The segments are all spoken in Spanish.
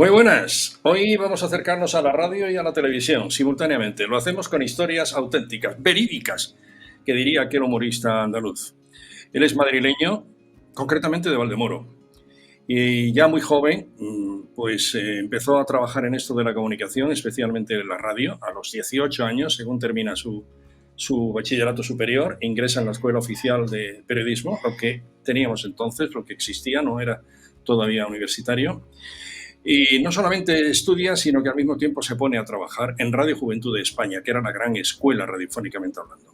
Muy buenas. Hoy vamos a acercarnos a la radio y a la televisión simultáneamente. Lo hacemos con historias auténticas, verídicas, que diría aquel humorista andaluz. Él es madrileño, concretamente de Valdemoro. Y ya muy joven, pues empezó a trabajar en esto de la comunicación, especialmente en la radio, a los 18 años, según termina su bachillerato superior, ingresa en la Escuela Oficial de Periodismo, lo que teníamos entonces, lo que existía, no era todavía universitario. Y no solamente estudia, sino que al mismo tiempo se pone a trabajar en Radio Juventud de España, que era la gran escuela radiofónicamente hablando.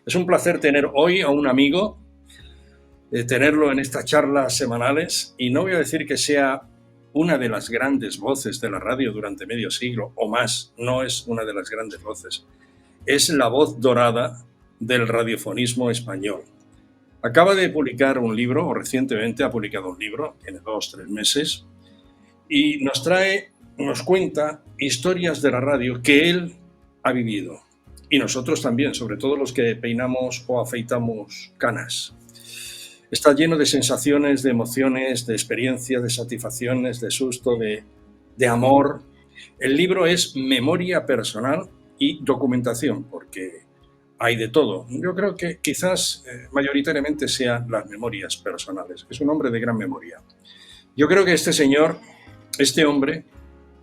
Es un placer tener hoy a un amigo, tenerlo en estas charlas semanales, y no voy a decir que sea una de las grandes voces de la radio durante medio siglo o más, no es una de las grandes voces, es la voz dorada del radiofonismo español. Acaba de publicar un libro, o recientemente ha publicado un libro, tiene 2 o 3 meses, y nos cuenta historias de la radio que él ha vivido. Y nosotros también, sobre todo los que peinamos o afeitamos canas. Está lleno de sensaciones, de emociones, de experiencias, de satisfacciones, de susto, de amor. El libro es memoria personal y documentación, porque hay de todo. Yo creo que quizás mayoritariamente sean las memorias personales. Es un hombre de gran memoria. Yo creo que este hombre,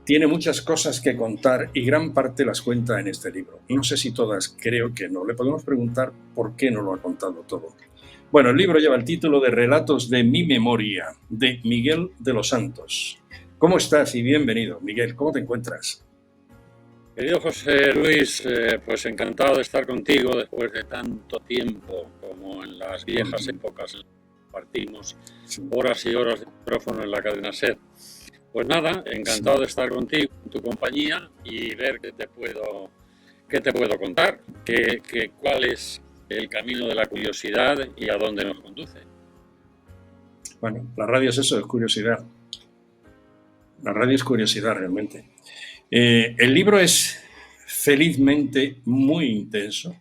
tiene muchas cosas que contar y gran parte las cuenta en este libro. No sé si todas, creo que no. Le podemos preguntar por qué no lo ha contado todo. Bueno, el libro lleva el título de Relatos de mi memoria, de Miguel de los Santos. ¿Cómo estás? Y bienvenido, Miguel. ¿Cómo te encuentras? Querido José Luis, pues encantado de estar contigo después de tanto tiempo como en las viejas épocas. Compartimos horas y horas de micrófono en la cadena SER. Pues nada, encantado de estar contigo, en tu compañía y ver qué te puedo contar, cuál es el camino de la curiosidad y a dónde nos conduce. Bueno, la radio es eso, es curiosidad. La radio es curiosidad realmente. El libro es felizmente muy intenso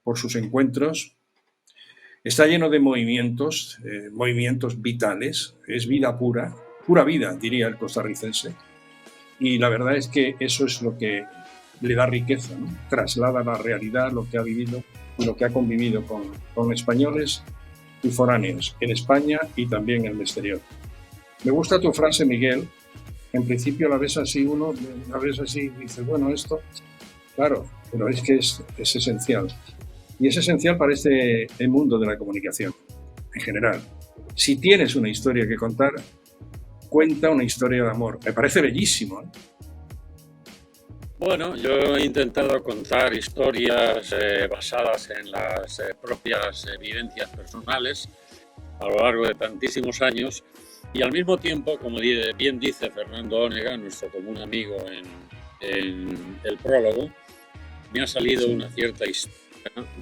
por sus encuentros. Está lleno de movimientos vitales. Es vida pura, pura vida, diría el costarricense. Y la verdad es que eso es lo que le da riqueza, ¿no? Traslada la realidad, lo que ha vivido y lo que ha convivido con españoles y foráneos en España y también en el exterior. Me gusta tu frase, Miguel. En principio la ves así y dices, bueno, esto, claro, pero es que es esencial. Y es esencial para el mundo de la comunicación, en general. Si tienes una historia que contar, cuenta una historia de amor. Me parece bellísimo, ¿eh? Bueno, yo he intentado contar historias basadas en las propias vivencias personales a lo largo de tantísimos años. Y al mismo tiempo, como bien dice Fernando Onega, nuestro común amigo en el prólogo, me ha salido una cierta historia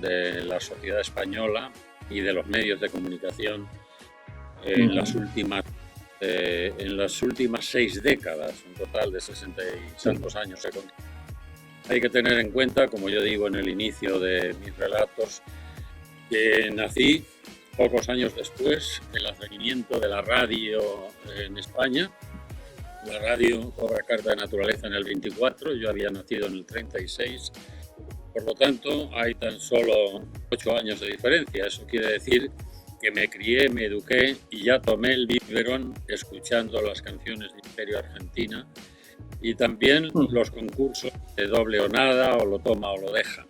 de la sociedad española y de los medios de comunicación en las últimas 6 décadas, un total de 60 y tantos años. Hay que tener en cuenta, como yo digo en el inicio de mis relatos, que nací pocos años después del advenimiento de la radio en España. La radio cobra carta de naturaleza en el 24, yo había nacido en el 36, por lo tanto hay tan solo 8 años de diferencia. Eso quiere decir que me crié, me eduqué y ya tomé el biberón escuchando las canciones de Imperio Argentina y también los concursos de Doble o Nada o Lo Toma o Lo Deja.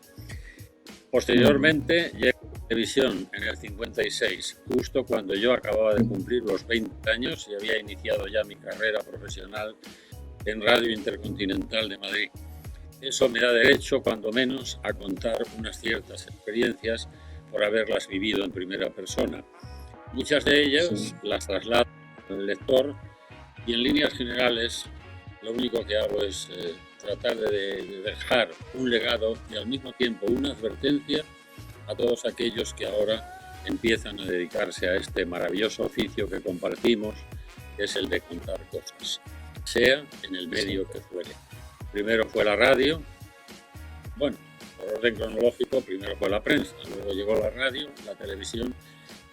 Posteriormente llegué a la televisión en el 56, justo cuando yo acababa de cumplir los 20 años y había iniciado ya mi carrera profesional en Radio Intercontinental de Madrid. Eso me da derecho, cuando menos, a contar unas ciertas experiencias por haberlas vivido en primera persona. Muchas de ellas las traslado al lector y en líneas generales lo único que hago es tratar de dejar un legado y al mismo tiempo una advertencia a todos aquellos que ahora empiezan a dedicarse a este maravilloso oficio que compartimos, que es el de contar cosas, sea en el medio que fuere. Primero fue la radio, bueno, por orden cronológico, primero fue la prensa, luego llegó la radio, la televisión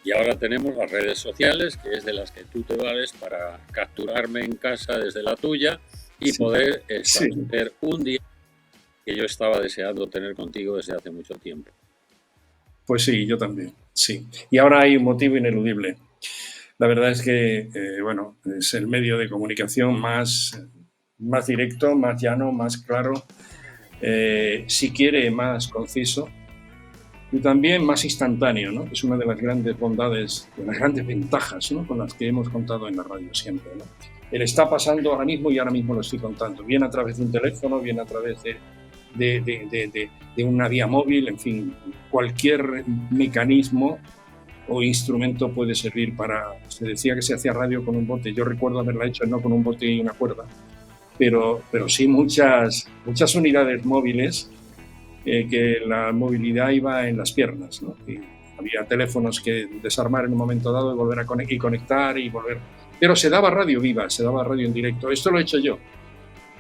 Y ahora tenemos las redes sociales, que es de las que tú te vales para capturarme en casa desde la tuya y Sí, poder sí. establecer un día que yo estaba deseando tener contigo desde hace mucho tiempo. Pues sí, yo también, sí. Y ahora hay un motivo ineludible. La verdad es que, bueno, es el medio de comunicación más directo, más llano, más claro, si quiere, más conciso y también más instantáneo, ¿no? Es una de las grandes bondades, de las grandes ventajas, ¿no?, con las que hemos contado en la radio siempre, ¿no? Él está pasando ahora mismo y ahora mismo lo estoy contando, bien a través de un teléfono, bien a través de una vía móvil, en fin, cualquier mecanismo o instrumento puede servir para... Se decía que se hacía radio con un bote, yo recuerdo haberla hecho no con un bote y una cuerda, pero sí muchas unidades móviles, que la movilidad iba en las piernas, ¿no? Y había teléfonos que desarmar en un momento dado y volver a conectar y volver... Pero se daba radio viva, se daba radio en directo. Esto lo he hecho yo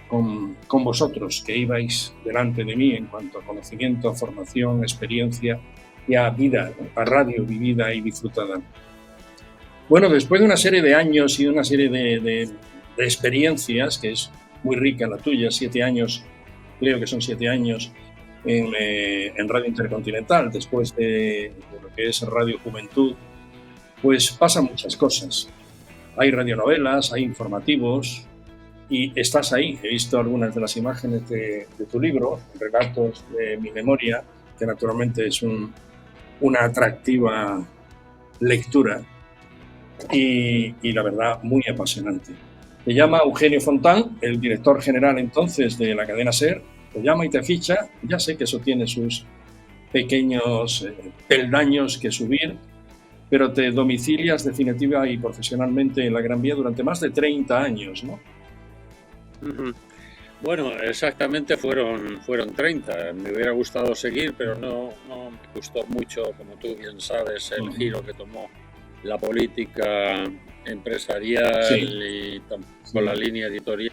con vosotros, que ibais delante de mí en cuanto a conocimiento, formación, experiencia y a vida, ¿no?, a radio vivida y disfrutada. Bueno, después de una serie de años y una serie de experiencias, que es muy rica la tuya, 7 años, creo que son 7 años, en Radio Intercontinental, después de lo que es Radio Juventud, pues pasan muchas cosas. Hay radionovelas, hay informativos, y estás ahí. He visto algunas de las imágenes de tu libro, Relatos de mi memoria, que naturalmente es una atractiva lectura y la verdad muy apasionante. Te llama Eugenio Fontán, el director general entonces de la cadena SER, te llama y te ficha. Ya sé que eso tiene sus pequeños peldaños que subir, pero te domicilias definitiva y profesionalmente en la Gran Vía durante más de 30 años, ¿no? Bueno, exactamente fueron 30. Me hubiera gustado seguir, pero no me gustó mucho, como tú bien sabes, el giro que tomó la política empresarial, Sí, y tampoco la línea editorial,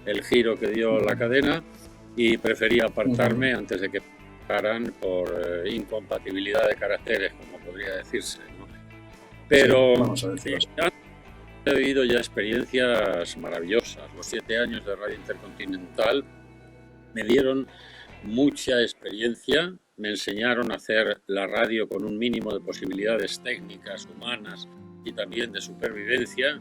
el giro que dio la cadena, y preferí apartarme antes de que paran por incompatibilidad de caracteres, como podría decirse, ¿no? Pero sí, vamos a decirlo así. He vivido ya experiencias maravillosas. Los 7 años de Radio Intercontinental me dieron mucha experiencia, me enseñaron a hacer la radio con un mínimo de posibilidades técnicas, humanas y también de supervivencia,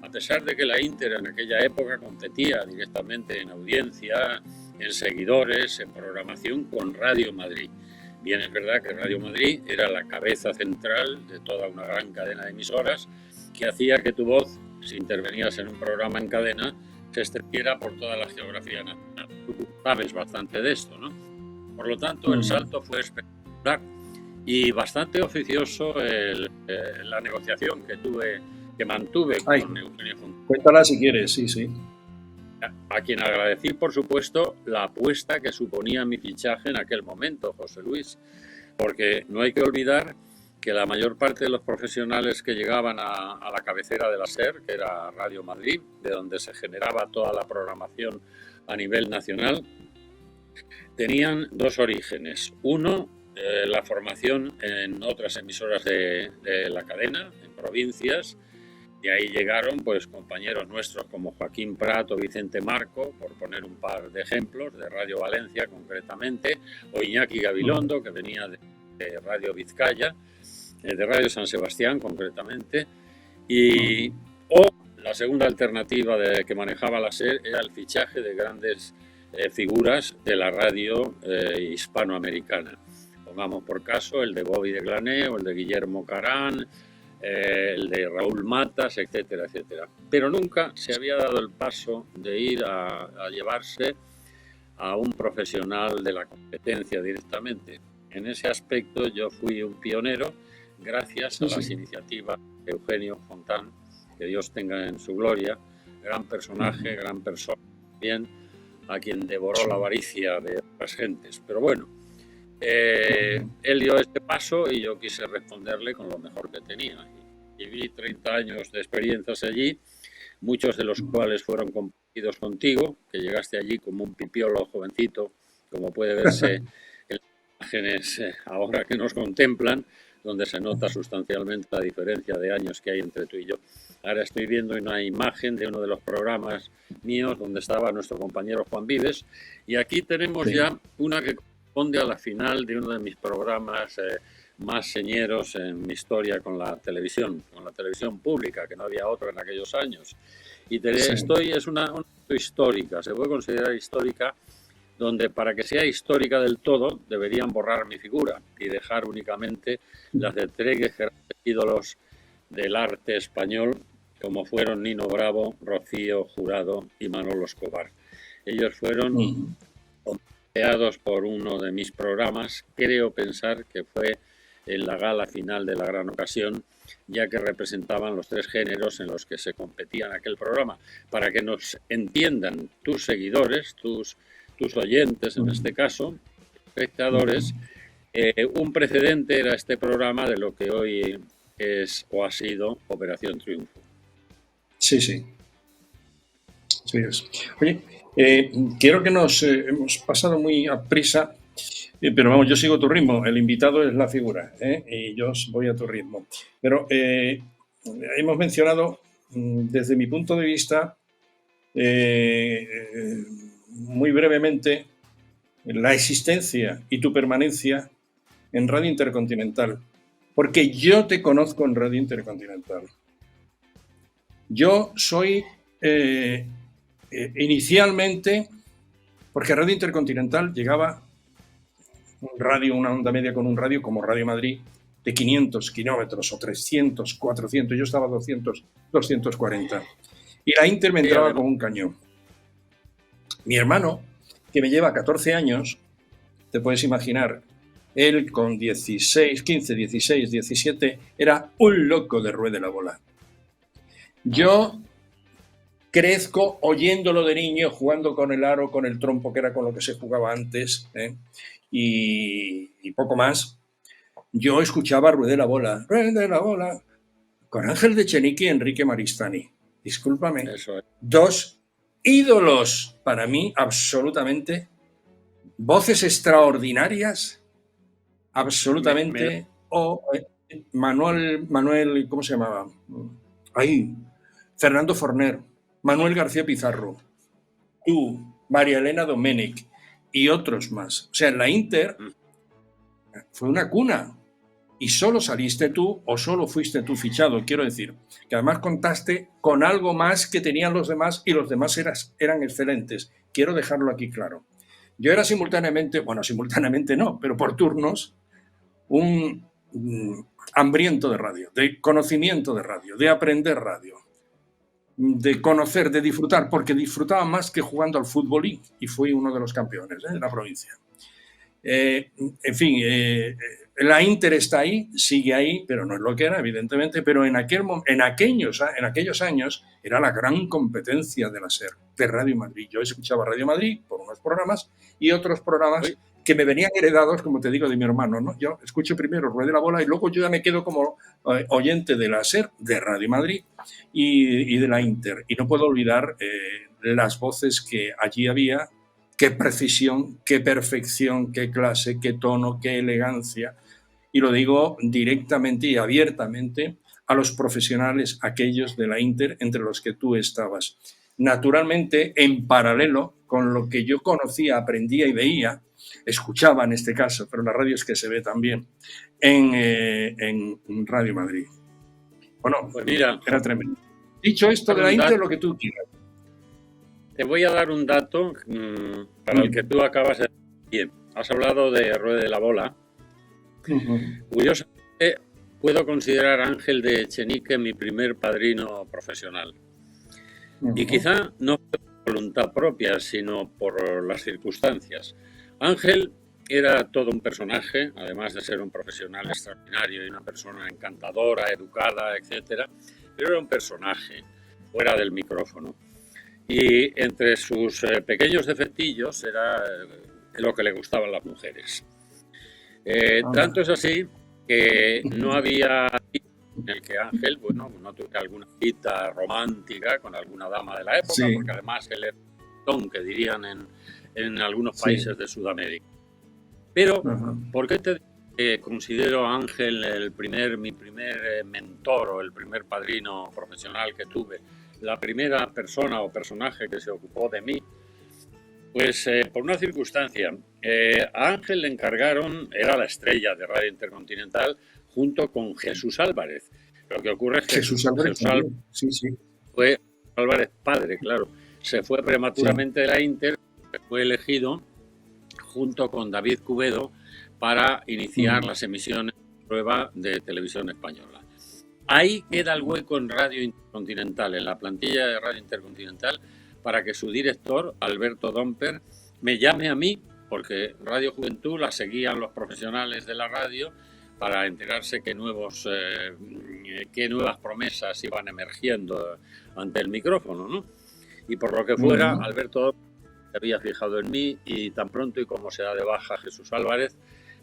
a pesar de que la Inter en aquella época competía directamente en audiencia, en seguidores, en programación con Radio Madrid. Bien, es verdad que Radio Madrid era la cabeza central de toda una gran cadena de emisoras que hacía que tu voz, si intervenías en un programa en cadena, se extendiera por toda la geografía nacional. Tú sabes bastante de esto, ¿no? Por lo tanto, el salto fue espectacular y bastante oficioso la negociación que mantuve con Eugenio Fontán. Cuéntala si quieres, sí. A quien agradecí, por supuesto, la apuesta que suponía mi fichaje en aquel momento, José Luis, porque no hay que olvidar que la mayor parte de los profesionales que llegaban a la cabecera de la SER, que era Radio Madrid, de donde se generaba toda la programación a nivel nacional, tenían dos orígenes. Uno, la formación en otras emisoras de la cadena, en provincias. De ahí llegaron pues compañeros nuestros como Joaquín Prat o Vicente Marco, por poner un par de ejemplos, de Radio Valencia concretamente, o Iñaki Gabilondo, que venía de Radio Vizcaya, de Radio San Sebastián concretamente, o la segunda alternativa que manejaba la SER era el fichaje de grandes figuras de la radio hispanoamericana. Pongamos por caso el de Bobby de Glané o el de Guillermo Carán, el de Raúl Matas, etcétera, etcétera. Pero nunca se había dado el paso de ir a llevarse a un profesional de la competencia directamente. En ese aspecto yo fui un pionero gracias a las iniciativas de Eugenio Fontán, que Dios tenga en su gloria, gran personaje, gran persona, bien, a quien devoró la avaricia de otras gentes. Pero bueno, él dio este paso y yo quise responderle con lo mejor que tenía. Viví 30 años de experiencias allí, muchos de los cuales fueron compartidos contigo, que llegaste allí como un pipiolo jovencito, como puede verse en las imágenes ahora que nos contemplan, donde se nota sustancialmente la diferencia de años que hay entre tú y yo. Ahora estoy viendo una imagen de uno de los programas míos donde estaba nuestro compañero Juan Vives, y aquí tenemos ya una que corresponde a la final de uno de mis programas más señeros en mi historia con la televisión pública, que no había otra en aquellos años. Y es una histórica, se puede considerar histórica, donde para que sea histórica del todo deberían borrar mi figura y dejar únicamente las de tres grandes ídolos del arte español, como fueron Nino Bravo, Rocío Jurado y Manolo Escobar. Ellos fueron homenajeados por uno de mis programas, creo pensar que fue en la gala final de La Gran Ocasión, ya que representaban los tres géneros en los que se competía en aquel programa. Para que nos entiendan tus seguidores, tus oyentes en este caso, espectadores, un precedente era este programa de lo que hoy es o ha sido Operación Triunfo. Sí, sí. Sí es. Oye, quiero que hemos pasado muy a prisa, pero vamos, yo sigo tu ritmo. El invitado es la figura, y yo voy a tu ritmo. Pero hemos mencionado, desde mi punto de vista, muy brevemente, la existencia y tu permanencia en Radio Intercontinental. Porque yo te conozco en Radio Intercontinental. Yo soy inicialmente, porque Radio Intercontinental llegaba una onda media con un radio como Radio Madrid de 500 kilómetros o 300, 400, yo estaba a 200, 240. Y la Inter me entraba con un cañón. Mi hermano, que me lleva 14 años, te puedes imaginar, él con 16, 15, 16, 17, era un loco de Rueda de la Bola. Yo crezco oyéndolo de niño, jugando con el aro, con el trompo, que era con lo que se jugaba antes, y poco más. Yo escuchaba Rueda de la Bola, con Ángel de Echenique y Enrique Maristany. Discúlpame. Eso es. Dos ídolos para mí, absolutamente. Voces extraordinarias, absolutamente. Manuel, ¿cómo se llamaba? Fernando Forner, Manuel García Pizarro, tú, María Elena Domènech y otros más. O sea, la Inter fue una cuna y solo saliste tú o solo fuiste tú fichado. Quiero decir que además contaste con algo más que tenían los demás y los demás eran excelentes. Quiero dejarlo aquí claro. Yo era simultáneamente no, pero por turnos, un hambriento de radio, de conocimiento de radio, de aprender radio, de conocer, de disfrutar, porque disfrutaba más que jugando al fútbol y fui uno de los campeones de la provincia. En fin, la Inter está ahí, sigue ahí, pero no es lo que era, evidentemente, pero en aquellos años era la gran competencia de la SER, de Radio Madrid. Yo escuchaba Radio Madrid por unos programas y otros programas que me venían heredados, como te digo, de mi hermano, ¿no? Yo escucho primero Rueda de la Bola y luego yo ya me quedo como oyente de la SER, de Radio Madrid y de la Inter. Y no puedo olvidar las voces que allí había. Qué precisión, qué perfección, qué clase, qué tono, qué elegancia. Y lo digo directamente y abiertamente a los profesionales, aquellos de la Inter, entre los que tú estabas. Naturalmente, en paralelo con lo que yo conocía, aprendía y veía, escuchaba en este caso, pero en la radio es que se ve también, en Radio Madrid. Bueno, pues mira, era tremendo. Dicho esto de la Inter, lo que tú quieras. Te voy a dar un dato para el que tú acabas de decir. Has hablado de Rueda de la Bola. Curiosamente, puedo considerar a Ángel de Echenique mi primer padrino profesional. Y quizá no por voluntad propia, sino por las circunstancias. Ángel era todo un personaje, además de ser un profesional extraordinario y una persona encantadora, educada, etcétera, pero era un personaje fuera del micrófono. Y entre sus pequeños defectillos era lo que le gustaban las mujeres. Tanto es así que no había en el que Ángel, bueno, no tuviera alguna cita romántica con alguna dama de la época, porque además él era don, que dirían en algunos países de Sudamérica. Pero, ¿por qué te digo considero a Ángel mi primer mentor o el primer padrino profesional que tuve, la primera persona o personaje que se ocupó de mí, pues por una circunstancia. A Ángel le encargaron, era la estrella de Radio Intercontinental, junto con Jesús Álvarez. Lo que ocurre es que Jesús Álvarez, sí. fue Álvarez padre, claro. Se fue prematuramente de la Inter, fue elegido junto con David Cubedo para iniciar las emisiones de prueba de televisión española. Ahí queda el hueco en Radio Intercontinental, en la plantilla de Radio Intercontinental, para que su director, Alberto Domper, me llame a mí, porque Radio Juventud la seguían los profesionales de la radio para enterarse qué nuevas promesas iban emergiendo ante el micrófono, ¿no? Y por lo que fuera, Alberto se había fijado en mí y tan pronto y como se da de baja Jesús Álvarez,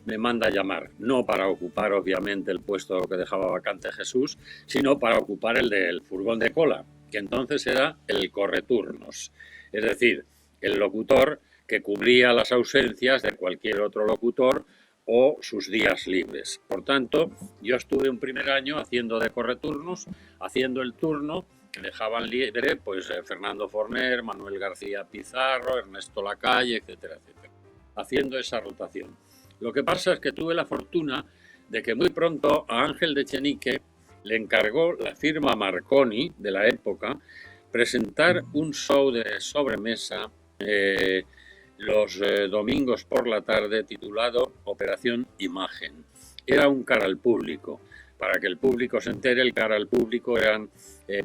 me manda a llamar, no para ocupar obviamente el puesto que dejaba vacante Jesús, sino para ocupar el del furgón de cola, que entonces era el correturnos, es decir, el locutor que cubría las ausencias de cualquier otro locutor o sus días libres. Por tanto, yo estuve un primer año haciendo de correturnos, haciendo el turno que dejaban libre pues Fernando Forner, Manuel García Pizarro, Ernesto Lacalle, etcétera, etcétera, haciendo esa rotación. Lo que pasa es que tuve la fortuna de que muy pronto a Ángel de Echenique le encargó la firma Marconi de la época presentar un show de sobremesa los domingos por la tarde titulado Operación Imagen. Era un cara al público. Para que el público se entere, el cara al público eran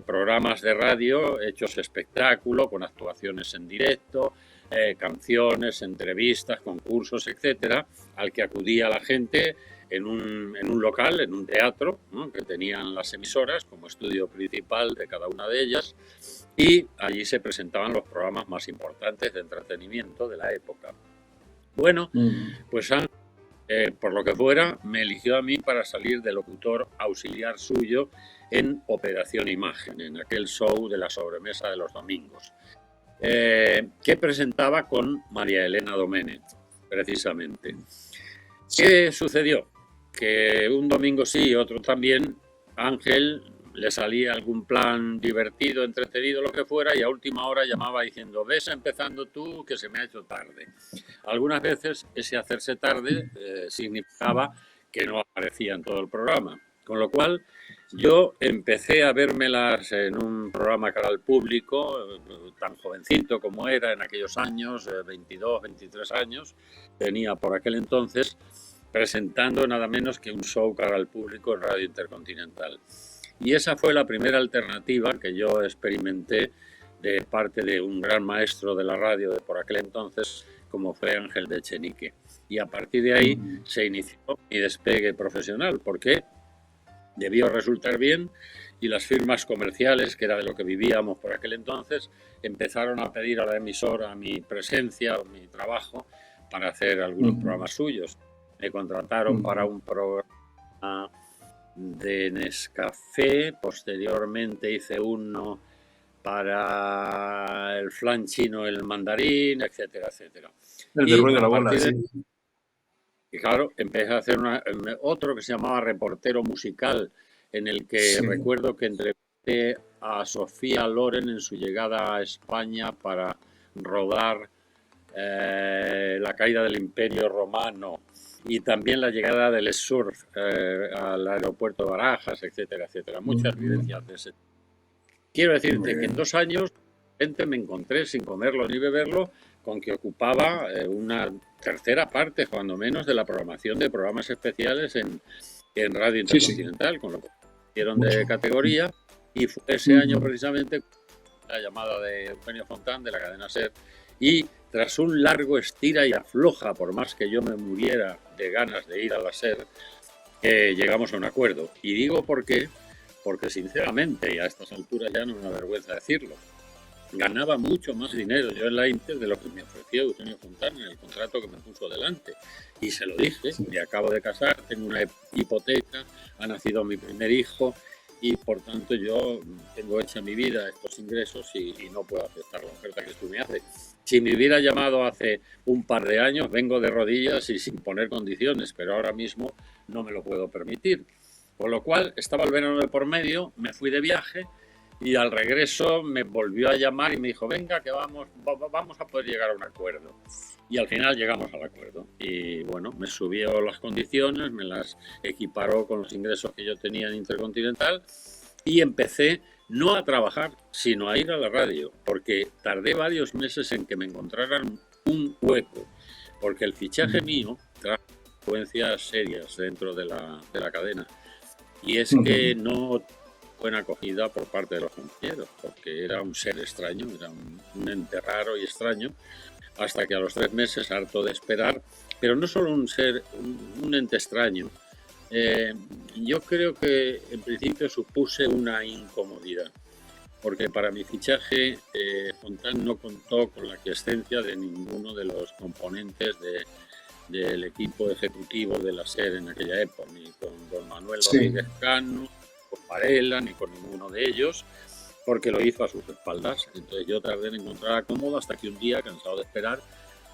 programas de radio hechos espectáculo, con actuaciones en directo, canciones, entrevistas, concursos, etcétera, al que acudía la gente en un local, en un teatro, ¿no?, que tenían las emisoras como estudio principal de cada una de ellas, y allí se presentaban los programas más importantes de entretenimiento de la época. Bueno, pues por lo que fuera, me eligió a mí para salir de locutor auxiliar suyo en Operación Imagen, en aquel show de la sobremesa de los domingos, que presentaba con María Elena Doménech, precisamente. ¿Qué sucedió? Que un domingo sí, otro también, Ángel le salía algún plan divertido, entretenido, lo que fuera, y a última hora llamaba diciendo: ves empezando tú, que se me ha hecho tarde. Algunas veces ese hacerse tarde significaba que no aparecía en todo el programa, con lo cual yo empecé a vérmelas en un programa cara al público, tan jovencito como era en aquellos años, 22, 23 años, tenía por aquel entonces, presentando nada menos que un show cara al público en Radio Intercontinental. Y esa fue la primera alternativa que yo experimenté de parte de un gran maestro de la radio de por aquel entonces, como fue Ángel de Echenique. Y a partir de ahí se inició mi despegue profesional, porque debió resultar bien y las firmas comerciales, que era de lo que vivíamos por aquel entonces, empezaron a pedir a la emisora mi presencia o mi trabajo para hacer algunos programas suyos. Me contrataron para un programa de Nescafé, posteriormente hice uno para el flan chino, el mandarín, etcétera, etcétera. El de Ruido de la Bola, sí. Y claro, empecé a hacer otro que se llamaba Reportero Musical, en el que recuerdo que entrevisté a Sofía Loren en su llegada a España para rodar la caída del Imperio Romano y también la llegada del surf al aeropuerto de Barajas, etcétera, etcétera. Muchas vivencias de ese. Quiero decirte que en 2 años me encontré sin comerlo ni beberlo con que ocupaba una tercera parte, cuando menos, de la programación de programas especiales en Radio Intercontinental, con lo que hicieron de categoría, y fue ese año precisamente la llamada de Eugenio Fontán de la cadena SER, y tras un largo estira y afloja, por más que yo me muriera de ganas de ir a la SER, llegamos a un acuerdo. Y digo por qué, porque sinceramente, y a estas alturas ya no me avergüenza decirlo, ganaba mucho más dinero yo en la Inter de lo que me ofreció Eugenio Fontán en el contrato que me puso delante. Y se lo dije, me acabo de casar, tengo una hipoteca, ha nacido mi primer hijo, y por tanto yo tengo hecha mi vida estos ingresos y no puedo aceptar la oferta que tú me haces. Si me hubiera llamado hace un par de años, vengo de rodillas y sin poner condiciones, pero ahora mismo no me lo puedo permitir. Con lo cual, estaba el verano de por medio, me fui de viaje y al regreso me volvió a llamar y me dijo, venga, que vamos a poder llegar a un acuerdo. Y al final llegamos al acuerdo. Y bueno, me subió las condiciones, me las equiparó con los ingresos que yo tenía en Intercontinental y empecé no a trabajar, sino a ir a la radio, porque tardé varios meses en que me encontraran un hueco, porque el fichaje mío trajo consecuencias serias dentro de la cadena. Y es que no buena acogida por parte de los compañeros, porque era un ser extraño, era un ente raro y extraño, hasta que a los 3 meses, harto de esperar, pero no solo un ente extraño, yo creo que en principio supuse una incomodidad, porque para mi fichaje Fontán no contó con la quiescencia de ninguno de los componentes del equipo ejecutivo de la SER en aquella época, ni con don Manuel Rodríguez Cano, con Varela, ni con ninguno de ellos, porque lo hizo a sus espaldas. Entonces yo tardé en encontrarla cómoda hasta que un día, cansado de esperar,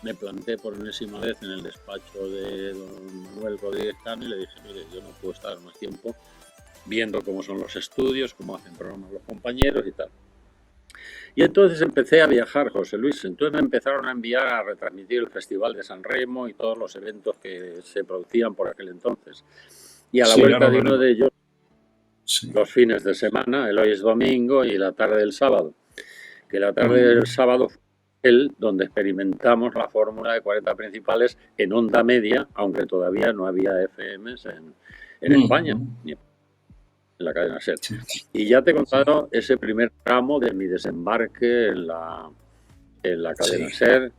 me planté por enésima vez en el despacho de don Manuel Rodríguez Cano y le dije, mire, yo no puedo estar más tiempo viendo cómo son los estudios, cómo hacen programas los compañeros y tal. Y entonces empecé a viajar, José Luis. Entonces me empezaron a enviar a retransmitir el Festival de San Remo y todos los eventos que se producían por aquel entonces. Y a la vuelta de uno de ellos, los fines de semana, el hoy es domingo y la tarde del sábado. Que la tarde del sábado fue el donde experimentamos la fórmula de 40 principales en onda media, aunque todavía no había FMs en España, ni en la cadena SER. Y ya te he contado ese primer tramo de mi desembarque en la cadena SER.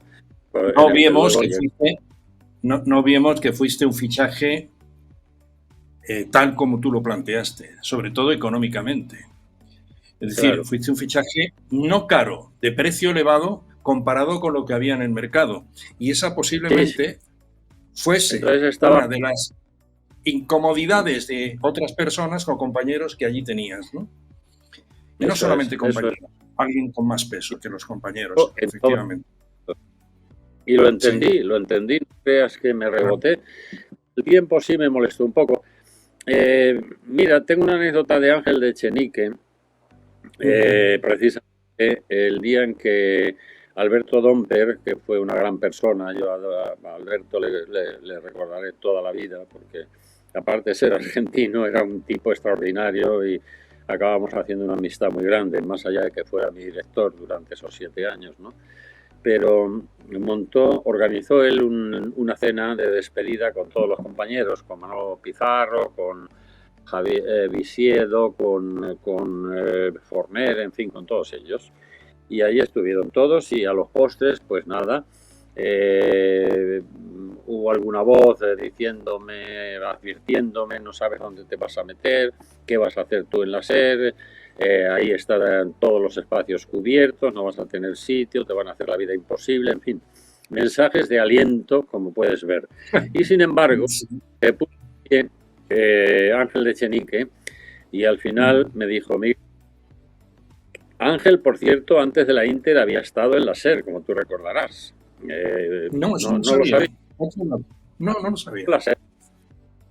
No vimos que fuiste un fichaje tal como tú lo planteaste, sobre todo económicamente. Es decir, fuiste un fichaje no caro, de precio elevado comparado con lo que había en el mercado. Y esa posiblemente fuese una de las incomodidades de otras personas o compañeros que allí tenías, ¿no? Y no solamente compañeros, alguien con más peso que los compañeros, efectivamente. Y lo entendí, no creas que me reboté. El tiempo sí me molestó un poco. Mira, tengo una anécdota de Ángel de Echenique, precisamente el día en que Alberto Domper, que fue una gran persona, yo a Alberto le recordaré toda la vida, porque aparte de ser argentino, era un tipo extraordinario y acabamos haciendo una amistad muy grande, más allá de que fuera mi director durante esos 7 años, ¿no? Pero organizó él una cena de despedida con todos los compañeros, con Manolo Pizarro, con Javier Visiedo, con Forner, en fin, con todos ellos. Y allí estuvieron todos y a los postres, pues nada, hubo alguna voz advirtiéndome, no sabes dónde te vas a meter, qué vas a hacer tú en la SER, ahí están todos los espacios cubiertos, no vas a tener sitio, te van a hacer la vida imposible, en fin, mensajes de aliento, como puedes ver. Y sin embargo, puse Ángel de Echenique y al final me dijo, Ángel, por cierto, antes de la Inter había estado en la SER, como tú recordarás. No lo sabía. No lo sabía.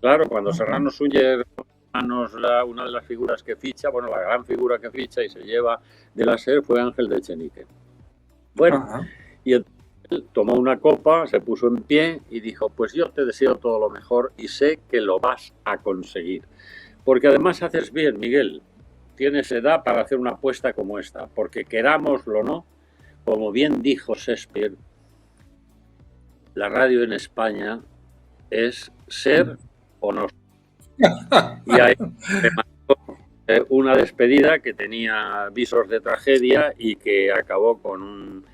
Claro, cuando Serrano Suñer, una de las figuras que ficha, bueno, la gran figura que ficha y se lleva de la SER fue Ángel de Echenique. Bueno, y él tomó una copa, se puso en pie y dijo, pues yo te deseo todo lo mejor y sé que lo vas a conseguir. Porque además haces bien, Miguel. Tienes edad para hacer una apuesta como esta, porque querámoslo o no, como bien dijo Shakespeare, la radio en España es ser o no. Y ahí me mandó una despedida que tenía visos de tragedia y que acabó con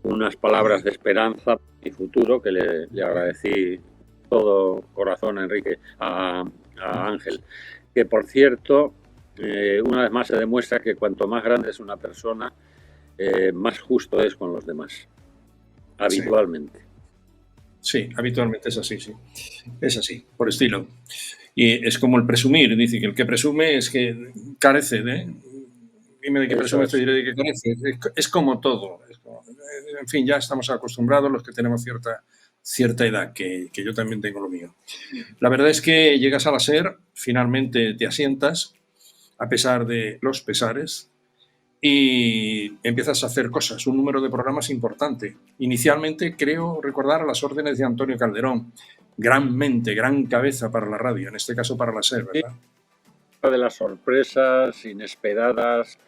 unas palabras de esperanza y futuro que le agradecí todo corazón a Ángel, que por cierto, una vez más se demuestra que cuanto más grande es una persona, más justo es con los demás, habitualmente. Sí, habitualmente es así, sí. Es así, por estilo. Y es como el presumir, dice que el que presume es que carece de... Dime de qué presume, te diré de qué carece. Es como todo. En fin, ya estamos acostumbrados los que tenemos cierta edad, que yo también tengo lo mío. La verdad es que llegas a la SER, finalmente te asientas, a pesar de los pesares, y empiezas a hacer cosas, un número de programas importante. Inicialmente, creo recordar a las órdenes de Antonio Calderón, gran mente, gran cabeza para la radio, en este caso para la SER, ¿verdad? Una de las sorpresas inesperadas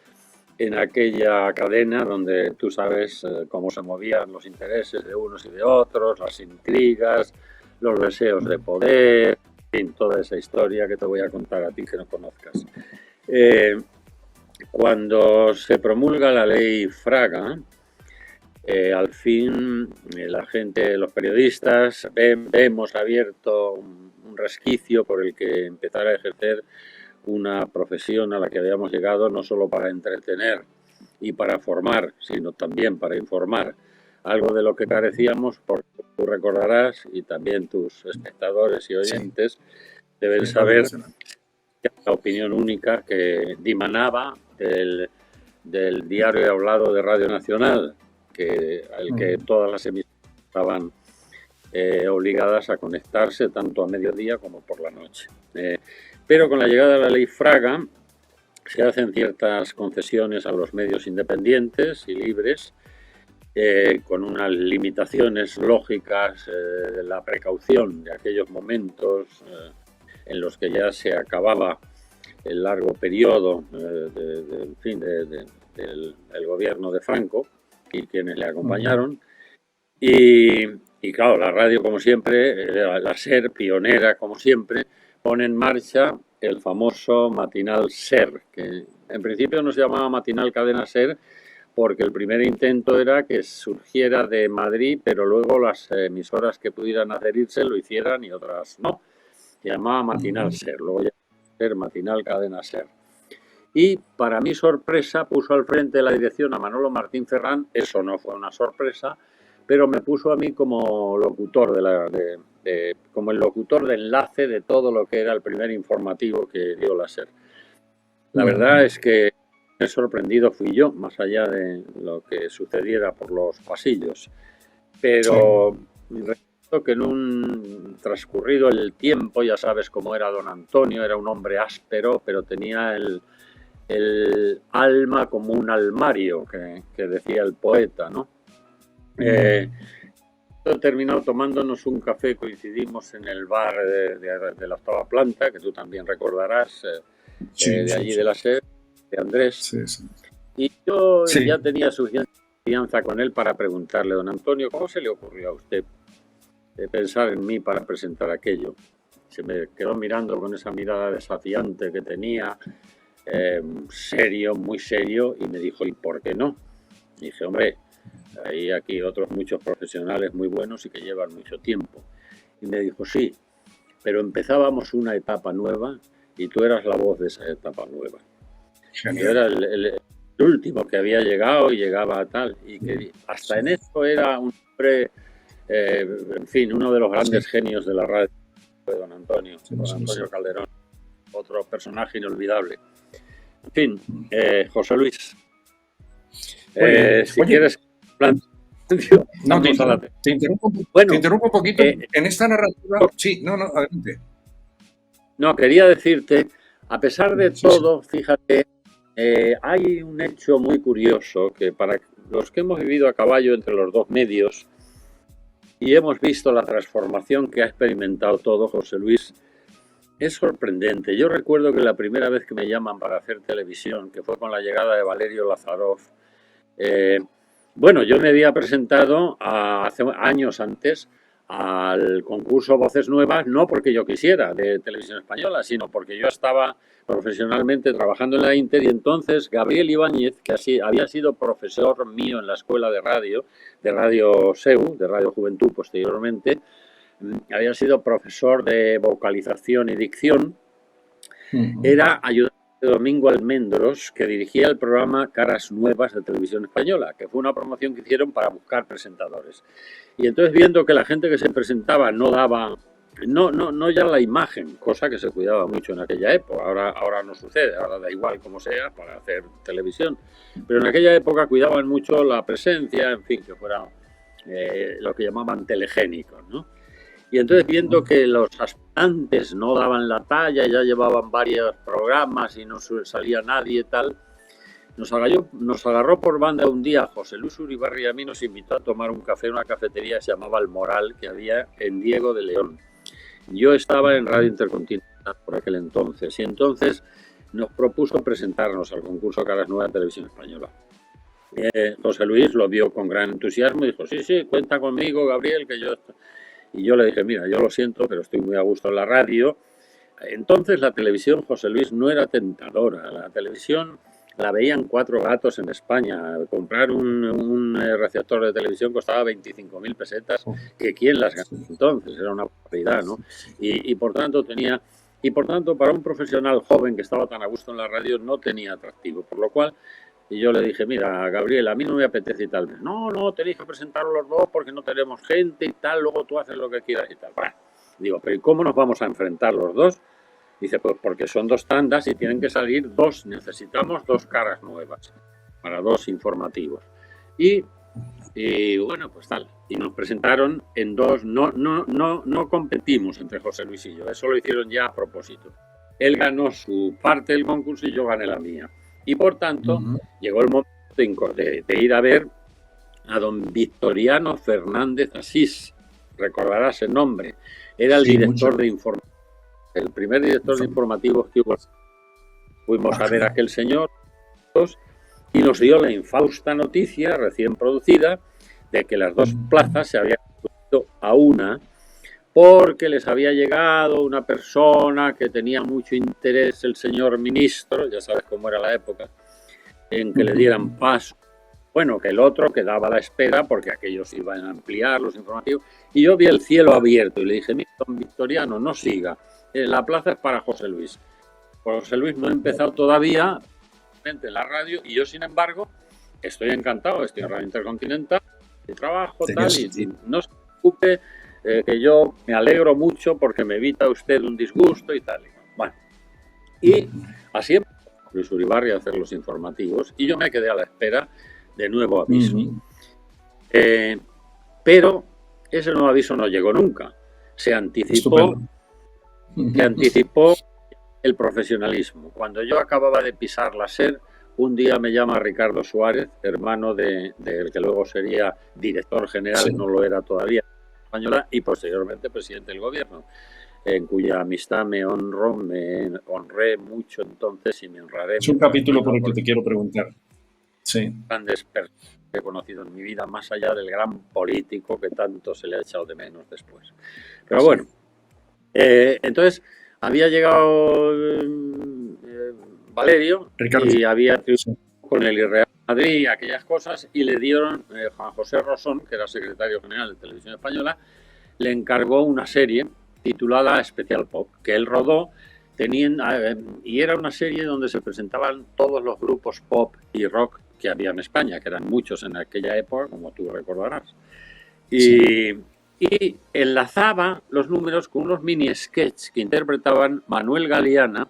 en aquella cadena donde tú sabes cómo se movían los intereses de unos y de otros, las intrigas, los deseos de poder, en fin, toda esa historia que te voy a contar a ti que no conozcas. Cuando se promulga la ley Fraga, al fin la gente, los periodistas, hemos abierto un resquicio por el que empezar a ejercer una profesión a la que habíamos llegado no solo para entretener y para formar, sino también para informar. Algo de lo que carecíamos, porque tú recordarás, y también tus espectadores y oyentes deben saber que la opinión única que dimanaba del diario hablado de Radio Nacional, al que todas las emisoras estaban obligadas a conectarse tanto a mediodía como por la noche. Pero con la llegada de la ley Fraga se hacen ciertas concesiones a los medios independientes y libres, con unas limitaciones lógicas de la precaución de aquellos momentos en los que ya se acababa el largo periodo del gobierno de Franco y quienes le acompañaron. Y claro, la radio, como siempre, la SER, pionera como siempre, pone en marcha el famoso matinal SER, que en principio no se llamaba matinal cadena SER porque el primer intento era que surgiera de Madrid, pero luego las emisoras que pudieran adherirse lo hicieran y otras no. Se llamaba matinal SER, luego ya SER, matinal cadena SER. Y para mi sorpresa puso al frente de la dirección a Manolo Martín Ferrán. Eso no fue una sorpresa, pero me puso a mí como locutor como el locutor de enlace de todo lo que era el primer informativo que dio la SER. La verdad es que me sorprendido fui yo, más allá de lo que sucediera por los pasillos. Pero recuerdo que en un transcurrido el tiempo, ya sabes cómo era don Antonio, era un hombre áspero, pero tenía el alma como un almario, que decía el poeta, ¿no? Terminado tomándonos un café, coincidimos en el bar de la octava planta, que tú también recordarás, de allí de la SER, de Andrés. Y yo ya tenía suficiente confianza con él para preguntarle, don Antonio, ¿cómo se le ocurrió a usted pensar en mí para presentar aquello? Se me quedó mirando con esa mirada desafiante que tenía, serio, muy serio, y me dijo, ¿y por qué no? Y dije, hombre, hay aquí otros muchos profesionales muy buenos y que llevan mucho tiempo. Y me dijo, sí, pero empezábamos una etapa nueva y tú eras la voz de esa etapa nueva. Genial. Yo era el último que había llegado y llegaba a tal. Y que hasta en eso era un hombre, en fin, uno de los grandes genios de la radio, don Antonio, Calderón, otro personaje inolvidable. En fin, José Luis, si quieres... No, te interrumpo un poquito. En esta narrativa... Sí, adelante. No, quería decirte, a pesar de todo, fíjate, hay un hecho muy curioso que para los que hemos vivido a caballo entre los dos medios y hemos visto la transformación que ha experimentado todo, José Luis, es sorprendente. Yo recuerdo que la primera vez que me llaman para hacer televisión, que fue con la llegada de Valerio Lazarov, bueno, yo me había presentado hace años antes al concurso Voces Nuevas, no porque yo quisiera, de Televisión Española, sino porque yo estaba profesionalmente trabajando en la Inter y entonces Gabriel Ibáñez, que había sido profesor mío en la escuela de Radio SEU, de Radio Juventud posteriormente, había sido profesor de vocalización y dicción, era ayudante de Domingo Almendros, que dirigía el programa Caras Nuevas de Televisión Española, que fue una promoción que hicieron para buscar presentadores. Y entonces, viendo que la gente que se presentaba no daba no ya la imagen, cosa que se cuidaba mucho en aquella época. Ahora no sucede, ahora da igual como sea para hacer televisión. Pero en aquella época cuidaban mucho la presencia, en fin, que fuera lo que llamaban telegénicos, ¿no? Y entonces, viendo que los aspirantes no daban la talla, ya llevaban varios programas y no salía nadie y tal, nos agarró por banda un día José Luis Uribarri y a mí, nos invitó a tomar un café en una cafetería que se llamaba El Moral, que había en Diego de León. Yo estaba en Radio Intercontinental por aquel entonces, y entonces nos propuso presentarnos al concurso Caras Nuevas de Televisión Española. José Luis lo vio con gran entusiasmo y dijo, sí, cuenta conmigo, Gabriel, que yo... Y yo le dije, mira, yo lo siento, pero estoy muy a gusto en la radio. Entonces la televisión, José Luis, no era tentadora. La televisión la veían 4 gatos en España. Comprar un receptor de televisión costaba 25.000 pesetas, que quién las ganó entonces, era una barbaridad, ¿no? Y por tanto para un profesional joven que estaba tan a gusto en la radio no tenía atractivo, por lo cual... Y yo le dije, mira, Gabriel, a mí no me apetece y tal. No, tenéis que presentarlos los dos porque no tenemos gente y tal, luego tú haces lo que quieras y tal. Bueno, digo, pero ¿y cómo nos vamos a enfrentar los dos? Dice, pues porque son 2 tandas y tienen que salir 2, necesitamos 2 caras nuevas para 2 informativos. Y bueno, pues tal. Y nos presentaron en 2, no competimos entre José Luis y yo, eso lo hicieron ya a propósito. Él ganó su parte del concurso y yo gané la mía. Y por tanto, llegó el momento de ir a ver a don Victoriano Fernández Asís. Recordarás el nombre. Era el director de informativos. El primer director de informativos que hubo. Fuimos a ver a aquel señor y nos dio la infausta noticia, recién producida, de que las 2 plazas se habían reducido a una, porque les había llegado una persona que tenía mucho interés, el señor ministro, ya sabes cómo era la época, en que le dieran paso. Bueno, que el otro quedaba a la espera porque aquellos iban a ampliar los informativos. Y yo vi el cielo abierto y le dije, mira, don Victoriano, no siga, la plaza es para José Luis. José Luis no ha empezado todavía en la radio y yo, sin embargo, estoy encantado, estoy en Radio Intercontinental, trabajo, tal, y no se preocupe, que yo me alegro mucho porque me evita usted un disgusto y tal. Bueno, y así empezó Luis Uribarri a hacer los informativos y yo me quedé a la espera de nuevo aviso. Pero ese nuevo aviso no llegó nunca. Se anticipó el profesionalismo. Cuando yo acababa de pisar la SER, un día me llama Ricardo Suárez, hermano del que luego sería director general, no lo era todavía, Española, y posteriormente presidente del gobierno, en cuya amistad me honré mucho entonces y me honraré. Es un capítulo por el que te quiero preguntar. Sí. Grandes personas que he conocido en mi vida, más allá del gran político que tanto se le ha echado de menos después. Pero bueno, entonces había llegado Valerio, Ricardo, y había con el Real Madrid y aquellas cosas, y le dieron, Juan José Rosón, que era secretario general de Televisión Española, le encargó una serie titulada Especial Pop, que él rodó, y era una serie donde se presentaban todos los grupos pop y rock que había en España, que eran muchos en aquella época, como tú recordarás. Y enlazaba los números con unos mini sketches que interpretaban Manuel Galeana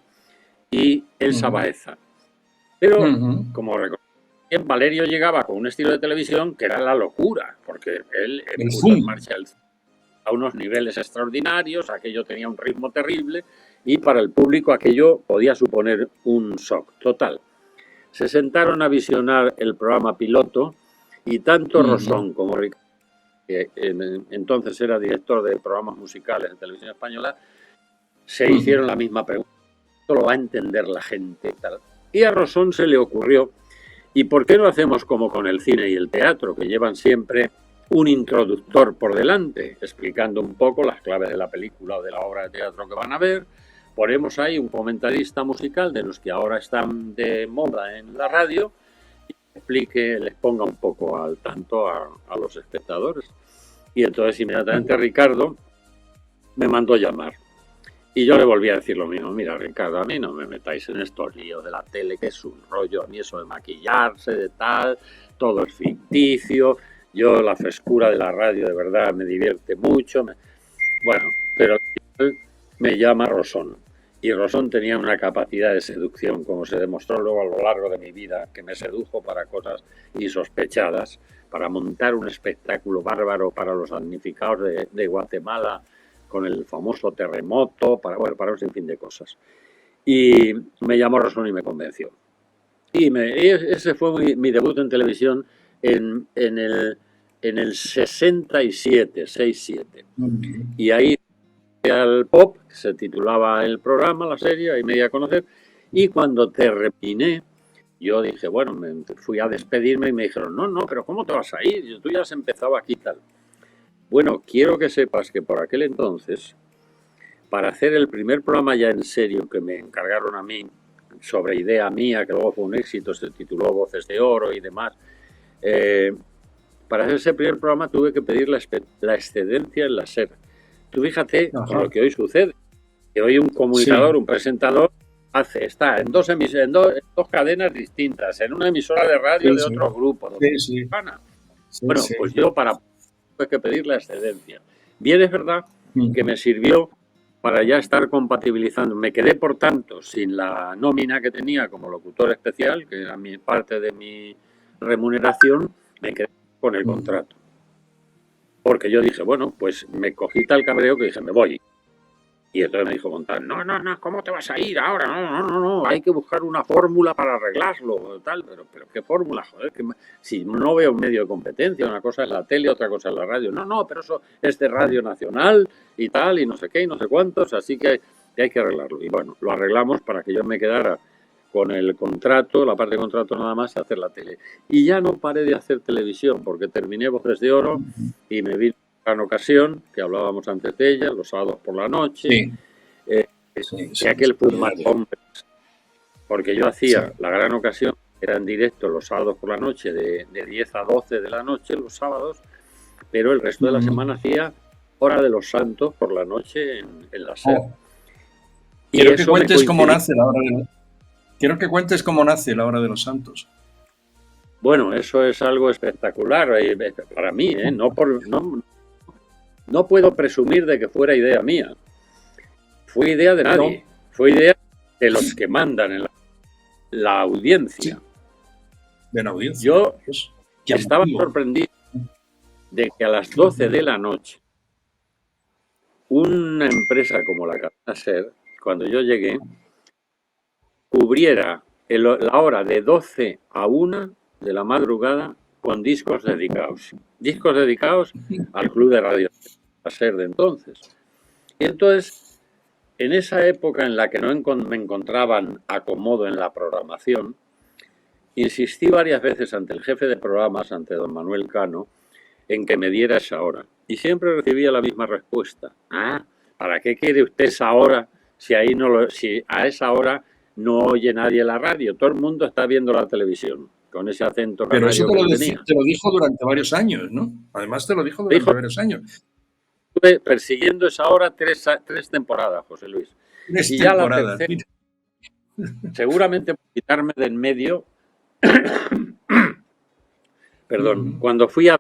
y Elsa Baeza. Pero, como recordáis, Valerio llegaba con un estilo de televisión que era la locura, porque él puso en marcha a unos niveles extraordinarios, aquello tenía un ritmo terrible y para el público aquello podía suponer un shock total. Se sentaron a visionar el programa piloto y tanto Rosón como Ricardo, que entonces era director de programas musicales de Televisión Española, se hicieron la misma pregunta. Esto lo va a entender la gente. Tal. Y a Rosón se le ocurrió, ¿y por qué no hacemos como con el cine y el teatro, que llevan siempre un introductor por delante, explicando un poco las claves de la película o de la obra de teatro que van a ver? Ponemos ahí un comentarista musical de los que ahora están de moda en la radio y les ponga un poco al tanto a los espectadores. Y entonces inmediatamente Ricardo me mandó llamar. Y yo le volví a decir lo mismo. Mira, Ricardo, a mí no me metáis en estos líos de la tele, que es un rollo. A mí eso de maquillarse, de tal, todo es ficticio. Yo la frescura de la radio de verdad me divierte mucho. Bueno, pero me llama Rosón. Y Rosón tenía una capacidad de seducción, como se demostró luego a lo largo de mi vida, que me sedujo para cosas insospechadas, para montar un espectáculo bárbaro para los damnificados de Guatemala, con el famoso terremoto, para un sinfín de cosas. Y me llamó Rosón y me convenció. Y ese fue mi debut en televisión en el 67, 67. Y ahí al Pop, que se titulaba el programa, la serie, ahí me di a conocer. Y cuando terminé, yo dije, bueno, me fui a despedirme y me dijeron, no, pero ¿cómo te vas a ir? Tú ya has empezado aquí y tal. Bueno, quiero que sepas que por aquel entonces, para hacer el primer programa ya en serio que me encargaron a mí, sobre idea mía, que luego fue un éxito, se tituló Voces de Oro y demás, para hacer ese primer programa tuve que pedir la excedencia en la SER. Tú fíjate con lo que hoy sucede, que hoy un comunicador, un presentador, está en dos cadenas distintas, en una emisora de radio de otro grupo. Bueno, pues yo tuve que pedir la excedencia. Bien, es verdad que me sirvió para ya estar compatibilizando. Me quedé, por tanto, sin la nómina que tenía como locutor especial, que era parte de mi remuneración, me quedé con el contrato. Porque yo dije, bueno, pues me cogí tal cabreo que dije, me voy. Y entonces me dijo Montal, no, ¿cómo te vas a ir ahora? No, hay que buscar una fórmula para arreglarlo, tal. Pero ¿qué fórmula? Joder, si no veo un medio de competencia, una cosa es la tele, otra cosa es la radio. No, pero eso es de Radio Nacional y tal, y no sé qué, y no sé cuántos, así que hay que arreglarlo. Y bueno, lo arreglamos para que yo me quedara con el contrato, la parte de contrato nada más, y hacer la tele. Y ya no paré de hacer televisión, porque terminé Voces de Oro y me vino Gran Ocasión, que hablábamos antes de ella, los sábados por la noche, que aquel fútbol hombres, porque yo hacía La Gran Ocasión, era en directo los sábados por la noche, de 10 a 12 de la noche, los sábados, pero el resto de la semana hacía Hora de los Santos por la noche en la SER. Quiero que cuentes cómo nace la Hora de Quiero que cuentes cómo nace la Hora de los Santos. Bueno, eso es algo espectacular para mí, ¿eh? No puedo presumir de que fuera idea mía. Fue idea de nadie. No. Fue idea de los que mandan en la audiencia. Sí. De la audiencia. Yo estaba sorprendido de que a las 12 de la noche una empresa como la cadena SER, cuando yo llegué, cubriera la hora de 12 a 1 de la madrugada con discos dedicados. Discos dedicados al Club de Radio SER de entonces. Y entonces, en esa época en la que no me encontraban acomodo en la programación, insistí varias veces ante el jefe de programas, ante don Manuel Cano, en que me diera esa hora. Y siempre recibía la misma respuesta. ¿Para qué quiere usted esa hora si a esa hora no oye nadie la radio? Todo el mundo está viendo la televisión, con ese acento canario. Pero eso te lo dijo durante varios años, ¿no? Además te lo dijo durante varios años. Estuve persiguiendo esa hora tres temporadas, José Luis. Y ya la tercera, seguramente por quitarme de en medio, perdón, cuando fui a...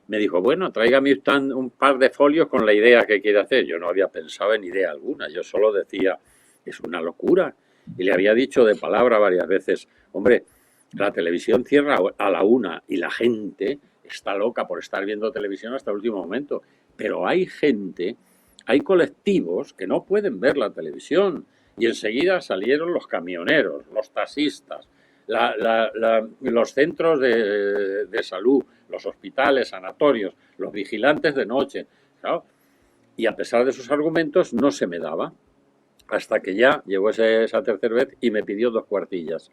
Me dijo, bueno, tráigame usted un par de folios con la idea que quiere hacer. Yo no había pensado en idea alguna, yo solo decía, es una locura. Y le había dicho de palabra varias veces, hombre, la televisión cierra a la 1 y la gente está loca por estar viendo televisión hasta el último momento. Pero hay colectivos que no pueden ver la televisión. Y enseguida salieron los camioneros, los taxistas, los centros de salud, los hospitales, sanatorios, los vigilantes de noche. Claro. Y a pesar de sus argumentos no se me daba. Hasta que ya llegó esa tercera vez y me pidió 2 cuartillas.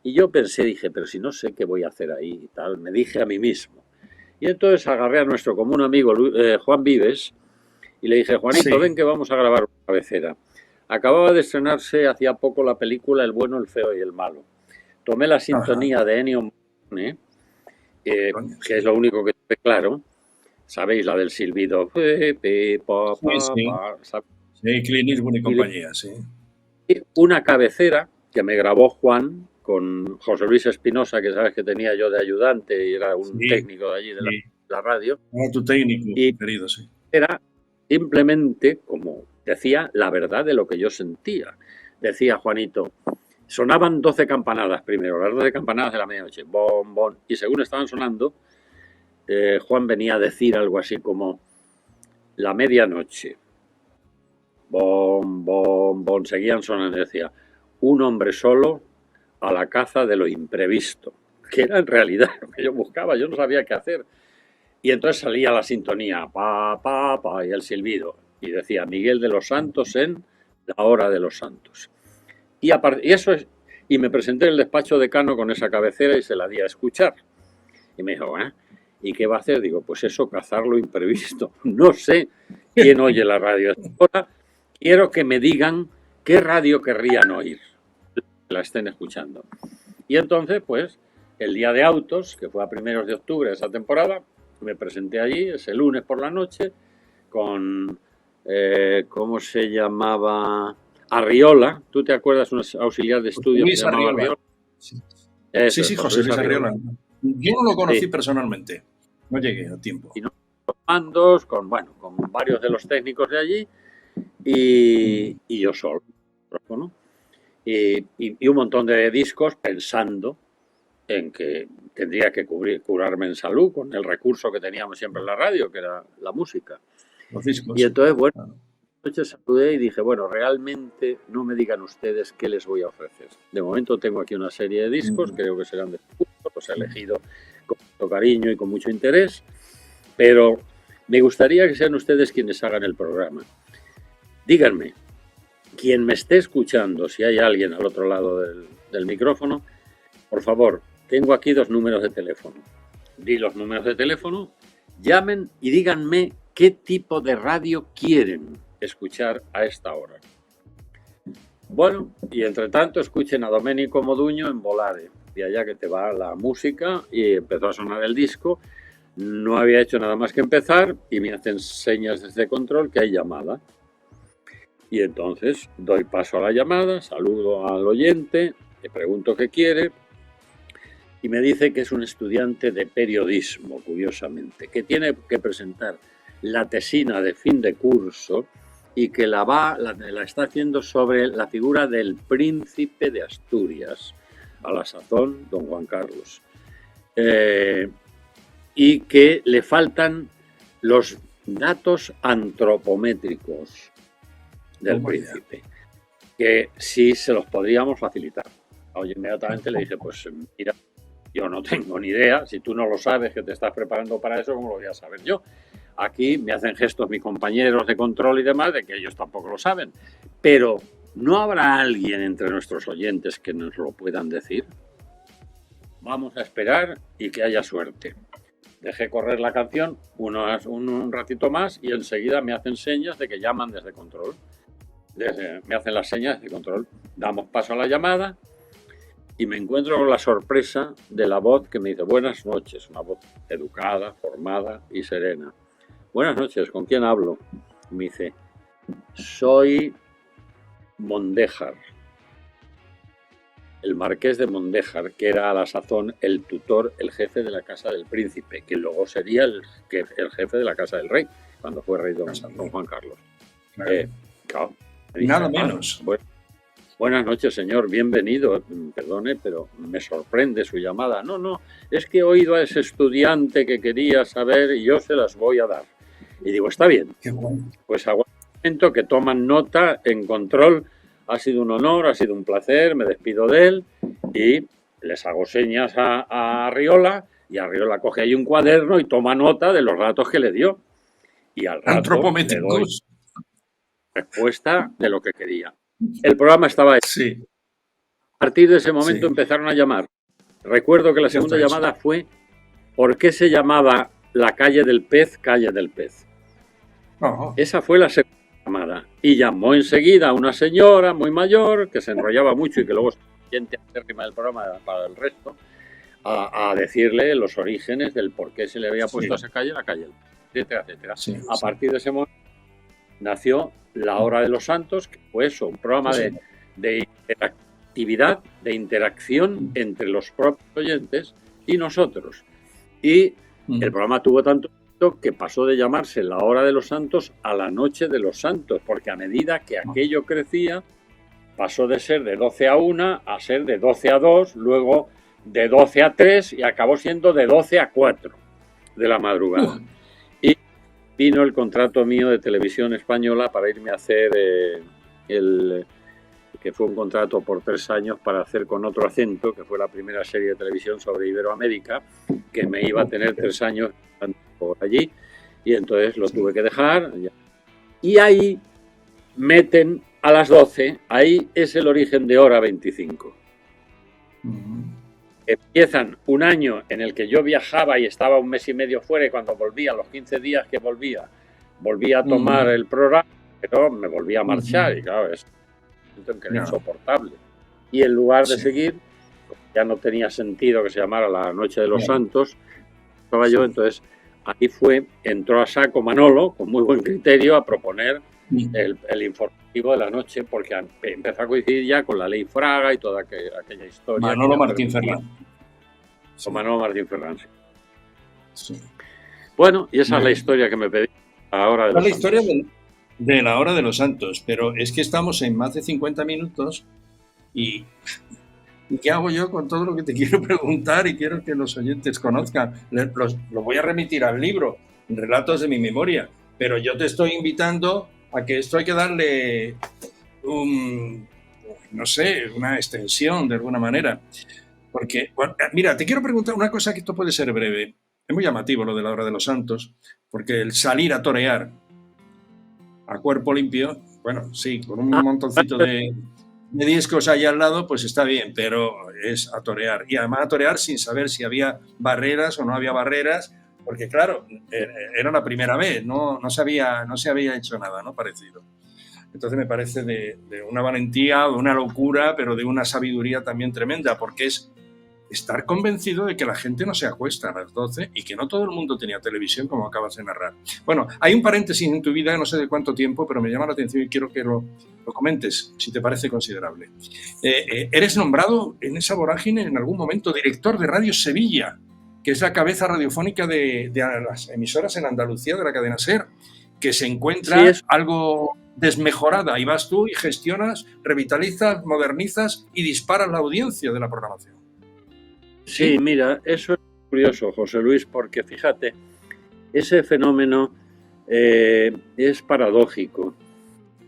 Y yo dije, pero si no sé qué voy a hacer ahí y tal, me dije a mí mismo. Y entonces agarré a nuestro común amigo Juan Vives y le dije, Juanito, ven que vamos a grabar una cabecera. Acababa de estrenarse hacía poco la película El bueno, el feo y el malo. Tomé la sintonía de Ennio Morricone, que es lo único que tuve claro. ¿Sabéis? La del silbido. Sí, Clint Eastwood y compañía, sí. Y una cabecera que me grabó Juan con José Luis Espinosa, que sabes que tenía yo de ayudante y era un técnico de allí de la radio. Era tu técnico, querido, sí. Era simplemente, como decía, la verdad de lo que yo sentía. Decía Juanito, sonaban 12 campanadas primero, las 12 campanadas de la medianoche, bom, bom, y según estaban sonando, Juan venía a decir algo así como la medianoche, bom, bom, bom, seguían sonando, decía, un hombre solo a la caza de lo imprevisto, que era en realidad lo que yo buscaba, yo no sabía qué hacer. Y entonces salía la sintonía, pa, pa, pa, y el silbido, y decía Miguel de los Santos en La Hora de los Santos. Y eso es, y me presenté en el despacho decano con esa cabecera y se la di a escuchar. Y me dijo, ¿y qué va a hacer? Digo, pues eso, cazar lo imprevisto. No sé quién oye la radio ahora. Quiero que me digan qué radio querrían oír, la estén escuchando. Y entonces, pues, el día de autos, que fue a primeros de octubre de esa temporada, me presenté allí, ese lunes por la noche, con, ¿cómo se llamaba? Arriola. ¿Tú te acuerdas? Un auxiliar de estudio que se llamaba Arriola. Sí, sí, José Luis Arriola. Yo no lo conocí personalmente. No llegué a tiempo. Y no, con mandos, con varios de los técnicos de allí y yo solo. ¿No? Y un montón de discos pensando en que tendría que curarme en salud con el recurso que teníamos siempre en la radio, que era la música. Los discos. Y entonces, bueno, noche saludé y dije, bueno, realmente no me digan ustedes qué les voy a ofrecer. De momento tengo aquí una serie de discos, creo que serán de gusto, los he elegido con mucho cariño y con mucho interés, pero me gustaría que sean ustedes quienes hagan el programa. Díganme, quien me esté escuchando, si hay alguien al otro lado del micrófono, por favor, tengo aquí 2 números de teléfono. Di los números de teléfono, llamen y díganme qué tipo de radio quieren escuchar a esta hora. Bueno, y entre tanto escuchen a Domenico Moduño en Volare, de allá que te va la música, y empezó a sonar el disco. No había hecho nada más que empezar y me hacen señas desde control que hay llamada. Y entonces doy paso a la llamada, saludo al oyente, le pregunto qué quiere y me dice que es un estudiante de periodismo, curiosamente, que tiene que presentar la tesina de fin de curso y que la está haciendo sobre la figura del príncipe de Asturias, a la sazón don Juan Carlos, y que le faltan los datos antropométricos del príncipe, que sí se los podríamos facilitar. Oye, inmediatamente le dije, pues mira, yo no tengo ni idea, si tú no lo sabes, que te estás preparando para eso, ¿cómo lo voy a saber yo? Aquí me hacen gestos mis compañeros de control y demás, de que ellos tampoco lo saben, pero ¿no habrá alguien entre nuestros oyentes que nos lo puedan decir? Vamos a esperar y que haya suerte. Dejé correr la canción un ratito más y enseguida me hacen señas de que llaman desde control. Me hacen las señas de control. Damos paso a la llamada y me encuentro con la sorpresa de la voz que me dice buenas noches, una voz educada, formada y serena. Buenas noches, ¿con quién hablo? Me dice, soy Mondéjar, el marqués de Mondéjar, que era a la sazón el tutor, el jefe de la casa del príncipe, que luego sería el jefe de la casa del rey, cuando fue rey don Juan Carlos. Claro. Nada menos. Buenas noches, señor, bienvenido. Perdone, pero me sorprende su llamada. No, es que he oído a ese estudiante que quería saber y yo se las voy a dar. Y digo, está bien. Qué bueno. Pues aguanta un momento, que toman nota en control. Ha sido un honor, ha sido un placer, me despido de él y les hago señas a Arriola y Arriola coge ahí un cuaderno y toma nota de los datos que le dio. Y al rato le doy respuesta de lo que quería. El programa estaba hecho. Sí. A partir de ese momento empezaron a llamar. Recuerdo que la segunda llamada fue ¿por qué se llamaba la calle del Pez, calle del Pez? Esa fue la segunda llamada. Y llamó enseguida a una señora muy mayor que se enrollaba mucho y que luego es gente acérrima del programa para el resto, a decirle los orígenes del por qué se le había puesto a esa calle, la calle, etcétera, etcétera. A partir de ese momento nació La Hora de los Santos, que fue eso, un programa de interactividad, de interacción entre los propios oyentes y nosotros. Y el programa tuvo tanto que pasó de llamarse La Hora de los Santos a La Noche de los Santos, porque a medida que aquello crecía, pasó de ser de 12 a 1 a ser de 12 a 2, luego de 12 a 3 y acabó siendo de 12 a 4 de la madrugada. Y vino el contrato mío de Televisión Española para irme a hacer que fue un contrato por 3 años para hacer Con Otro Acento, que fue la primera serie de televisión sobre Iberoamérica, que me iba a tener 3 años por allí, y entonces lo tuve que dejar. Y ahí meten a las 12, ahí es el origen de Hora 25. Empiezan un año en el que yo viajaba y estaba 1 mes y medio fuera, y cuando volvía, los 15 días que volvía a tomar el programa, pero me volvía a marchar, y claro, es un momento en que era insoportable. Y en lugar de seguir, ya no tenía sentido que se llamara La Noche de los Santos, estaba yo, entonces ahí entró a saco Manolo, con muy buen criterio, a proponer el informativo de la noche, porque empezó a coincidir ya con la ley Fraga y toda aquella historia. Manolo Martín Ferrán. Con Manolo Martín Ferrán. Sí. Bueno, y esa es la historia que me pedí ahora. La historia de La Hora de los Santos, pero es que estamos en más de 50 minutos y ¿qué hago yo con todo lo que te quiero preguntar y quiero que los oyentes conozcan? Lo voy a remitir al libro, Relatos de mi memoria, pero yo te estoy invitando a que esto hay que darle una extensión de alguna manera. Porque, bueno, mira, te quiero preguntar una cosa, que esto puede ser breve. Es muy llamativo lo de La Hora de los Santos, porque el salir a torear a cuerpo limpio, bueno, sí, con un montoncito de discos ahí al lado, pues está bien, pero es a torear. Y además a torear sin saber si había barreras o no había barreras, porque claro, era la primera vez, no se había hecho nada, ¿no? Parecido. Entonces me parece de una valentía, de una locura, pero de una sabiduría también tremenda, porque es estar convencido de que la gente no se acuesta a las 12 y que no todo el mundo tenía televisión, como acabas de narrar. Bueno, hay un paréntesis en tu vida, no sé de cuánto tiempo, pero me llama la atención y quiero que lo comentes, si te parece considerable. Eres nombrado en esa vorágine en algún momento director de Radio Sevilla, que es la cabeza radiofónica de las emisoras en Andalucía de la cadena SER, que se encuentra algo desmejorada, y vas tú y gestionas, revitalizas, modernizas y disparas la audiencia de la programación. Sí, mira, eso es curioso, José Luis, porque fíjate, ese fenómeno es paradójico.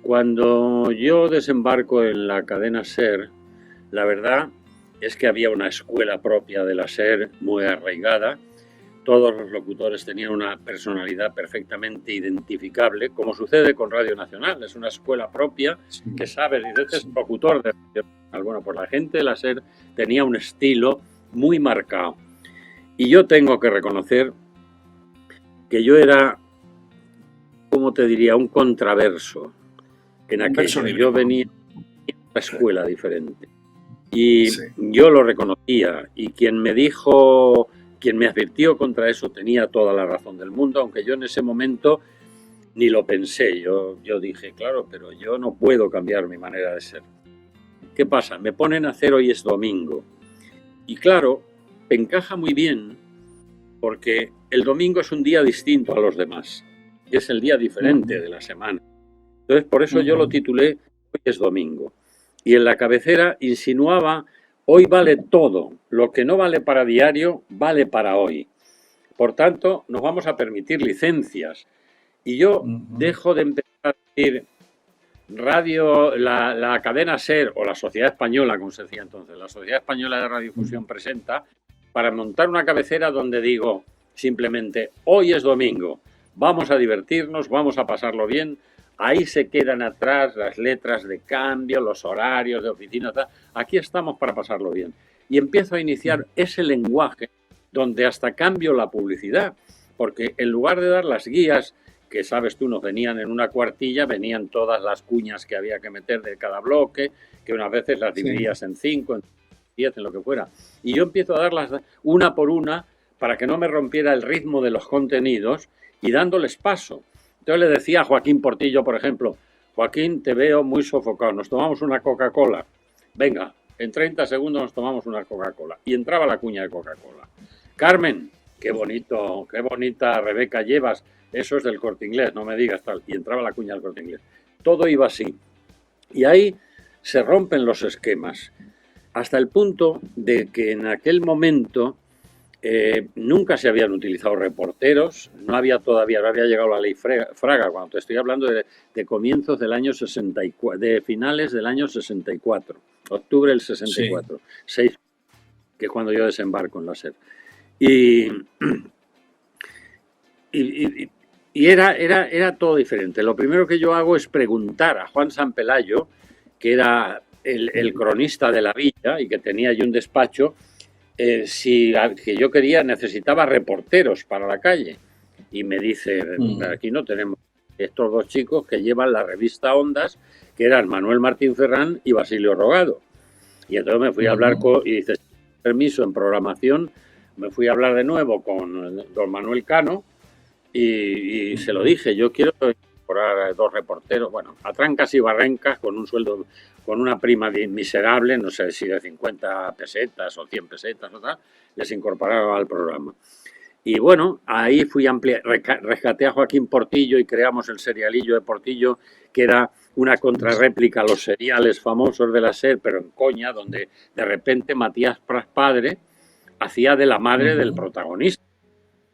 Cuando yo desembarco en la cadena SER, la verdad es que había una escuela propia de la SER muy arraigada. Todos los locutores tenían una personalidad perfectamente identificable, como sucede con Radio Nacional. Es una escuela propia que sabe, dices, es locutor de Radio Nacional. Bueno, pues la gente de la SER tenía un estilo muy marcado. Y yo tengo que reconocer que yo era, ¿cómo te diría?, un contraverso. En aquello yo venía de una escuela diferente. Y yo lo reconocía. Y quien me advirtió contra eso tenía toda la razón del mundo, aunque yo en ese momento ni lo pensé. Yo dije, claro, pero yo no puedo cambiar mi manera de ser. ¿Qué pasa? Me ponen a hacer Hoy es Domingo. Y claro, encaja muy bien porque el domingo es un día distinto a los demás. Y es el día diferente de la semana. Entonces, por eso yo lo titulé Hoy es Domingo. Y en la cabecera insinuaba: hoy vale todo, lo que no vale para diario, vale para hoy. Por tanto, nos vamos a permitir licencias. Y yo dejo de empezar a decir radio, la cadena SER o la Sociedad Española, como se decía entonces, la Sociedad Española de Radiofusión presenta, para montar una cabecera donde digo simplemente: hoy es domingo, vamos a divertirnos, vamos a pasarlo bien. Ahí se quedan atrás las letras de cambio, los horarios de oficina, tal. Aquí estamos para pasarlo bien. Y empiezo a iniciar ese lenguaje donde hasta cambio la publicidad, porque en lugar de dar las guías, que sabes tú, nos venían en una cuartilla, venían todas las cuñas que había que meter de cada bloque, que unas veces las dividías en 5, en 10, en lo que fuera. Y yo empiezo a darlas una por una para que no me rompiera el ritmo de los contenidos y dándoles paso. Entonces le decía a Joaquín Portillo, por ejemplo: Joaquín, te veo muy sofocado, nos tomamos una Coca-Cola. Venga, en 30 segundos nos tomamos una Coca-Cola. Y entraba la cuña de Coca-Cola. Carmen, qué bonito, qué bonita Rebeca llevas, eso es del Corte Inglés, no me digas tal. Y entraba la cuña del Corte Inglés. Todo iba así. Y ahí se rompen los esquemas, hasta el punto de que en aquel momento nunca se habían utilizado reporteros, no había llegado la ley Fraga, cuando te estoy hablando de comienzos del año 64, de finales del año 64, octubre del 64, 6, que es cuando yo desembarco en la SER. Y era todo diferente. Lo primero que yo hago es preguntar a Juan San Pelayo, que era el cronista de la villa y que tenía allí un despacho, si que yo necesitaba reporteros para la calle. Y me dice, aquí no tenemos estos dos chicos que llevan la revista Ondas, que eran Manuel Martín Ferrán y Basilio Rogado. Y entonces me fui a hablar y dice, permiso, en programación, me fui a hablar de nuevo con don Manuel Cano y se lo dije, yo quiero incorporar 2 reporteros, bueno, a trancas y barrancas, con un sueldo, con una prima miserable, no sé si de 50 pesetas o 100 pesetas o tal, les incorporaron al programa. Y bueno, ahí fui rescaté a Joaquín Portillo y creamos el serialillo de Portillo, que era una contrarréplica a los seriales famosos de la SER, pero en coña, donde de repente Matías Pras padre hacía de la madre del protagonista.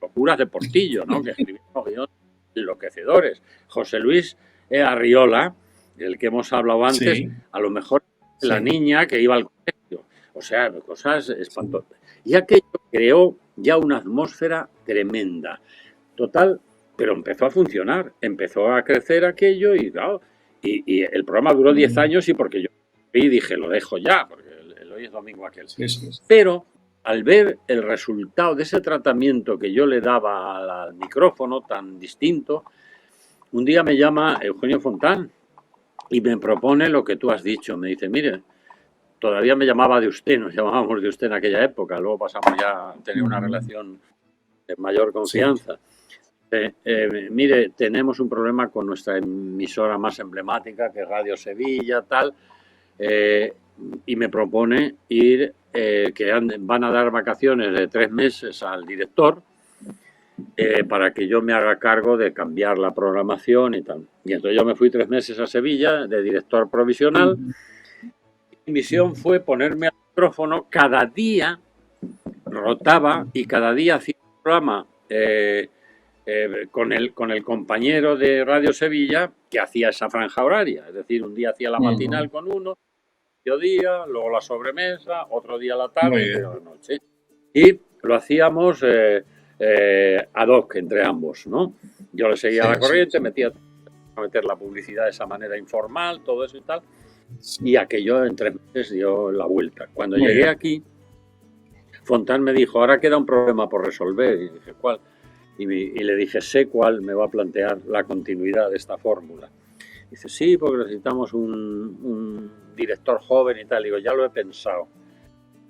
Locuras de Portillo, ¿no? Que escribió guiones enloquecedores. José Luis Arriola, del que hemos hablado antes, a lo mejor la niña que iba al colegio. O sea, cosas espantosas. Y aquello creó ya una atmósfera tremenda. Total, pero empezó a funcionar, empezó a crecer aquello y claro, y el programa duró 10 años y porque yo dije, lo dejo ya, porque hoy es domingo aquel. Pero al ver el resultado de ese tratamiento que yo le daba al micrófono tan distinto, un día me llama Eugenio Fontán y me propone lo que tú has dicho. Me dice, mire, todavía me llamaba de usted, nos llamábamos de usted en aquella época, luego pasamos ya a tener una relación de mayor confianza. Mire, tenemos un problema con nuestra emisora más emblemática, que es Radio Sevilla, tal, y me propone ir, que van a dar vacaciones de 3 meses al director para que yo me haga cargo de cambiar la programación y tal. Y entonces yo me fui 3 meses a Sevilla de director provisional. Mi misión fue ponerme al micrófono, cada día rotaba y cada día hacía un programa con el compañero de Radio Sevilla que hacía esa franja horaria. Es decir, un día hacía la matinal con uno, mediodía, luego la sobremesa, otro día la tarde y la noche. Y lo hacíamos ad hoc entre ambos, ¿no? Yo le seguía la corriente, metía a meter la publicidad de esa manera informal, todo eso y tal. Y aquello en 3 meses dio la vuelta. Cuando llegué aquí, Fontán me dijo, ahora queda un problema por resolver. Y dije, ¿cuál? Y le dije, sé cuál me va a plantear la continuidad de esta fórmula. Dice, sí, porque necesitamos un director joven y tal. Digo, ya lo he pensado.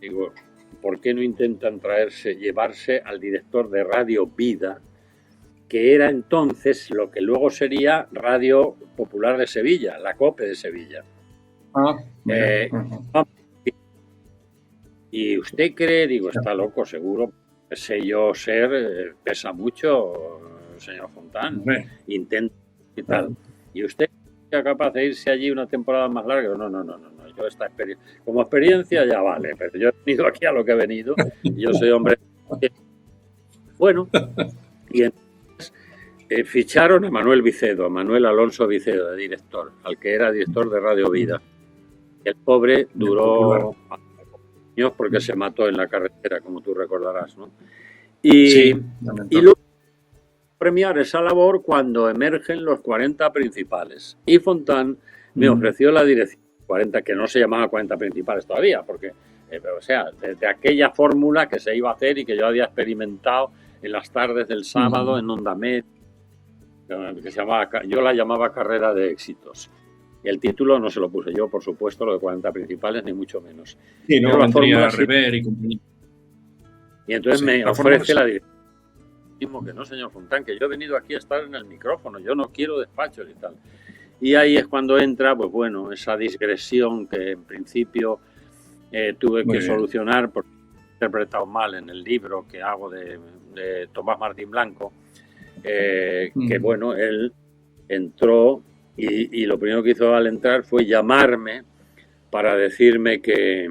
Digo, ¿por qué no intentan llevarse al director de Radio Vida, que era entonces lo que luego sería Radio Popular de Sevilla, la COPE de Sevilla? ¿Y usted cree? Digo, está loco, seguro. Sé yo ser, pesa mucho, señor Fontán. Intenta y tal. ¿Y usted es capaz de irse allí una temporada más larga? No. Yo esta como experiencia ya vale, pero yo he venido aquí a lo que he venido. Y yo soy hombre. Bueno, y entonces ficharon a Manuel Vicedo, a Manuel Alonso Vicedo, de director, al que era director de Radio Vida. El pobre duró años porque se mató en la carretera, como tú recordarás, ¿no? Y luego premiar esa labor cuando emergen los 40 principales. Y Fontán me ofreció la dirección 40, que no se llamaba 40 principales todavía, porque, o sea, de aquella fórmula que se iba a hacer y que yo había experimentado en las tardes del sábado en Onda Media, que se llamaba, yo la llamaba Carrera de Éxitos. El título no se lo puse yo, por supuesto, lo de 40 principales, ni mucho menos. Sí, no, la fórmula Rever y compañía. Y entonces me ofrece la dirección. Que no, señor Fontán, que yo he venido aquí a estar en el micrófono, yo no quiero despachos y tal. Y ahí es cuando entra, pues bueno, esa digresión que en principio tuve que solucionar porque he interpretado mal en el libro que hago de de Tomás Martín Blanco, que bueno, él entró y lo primero que hizo al entrar fue llamarme para decirme que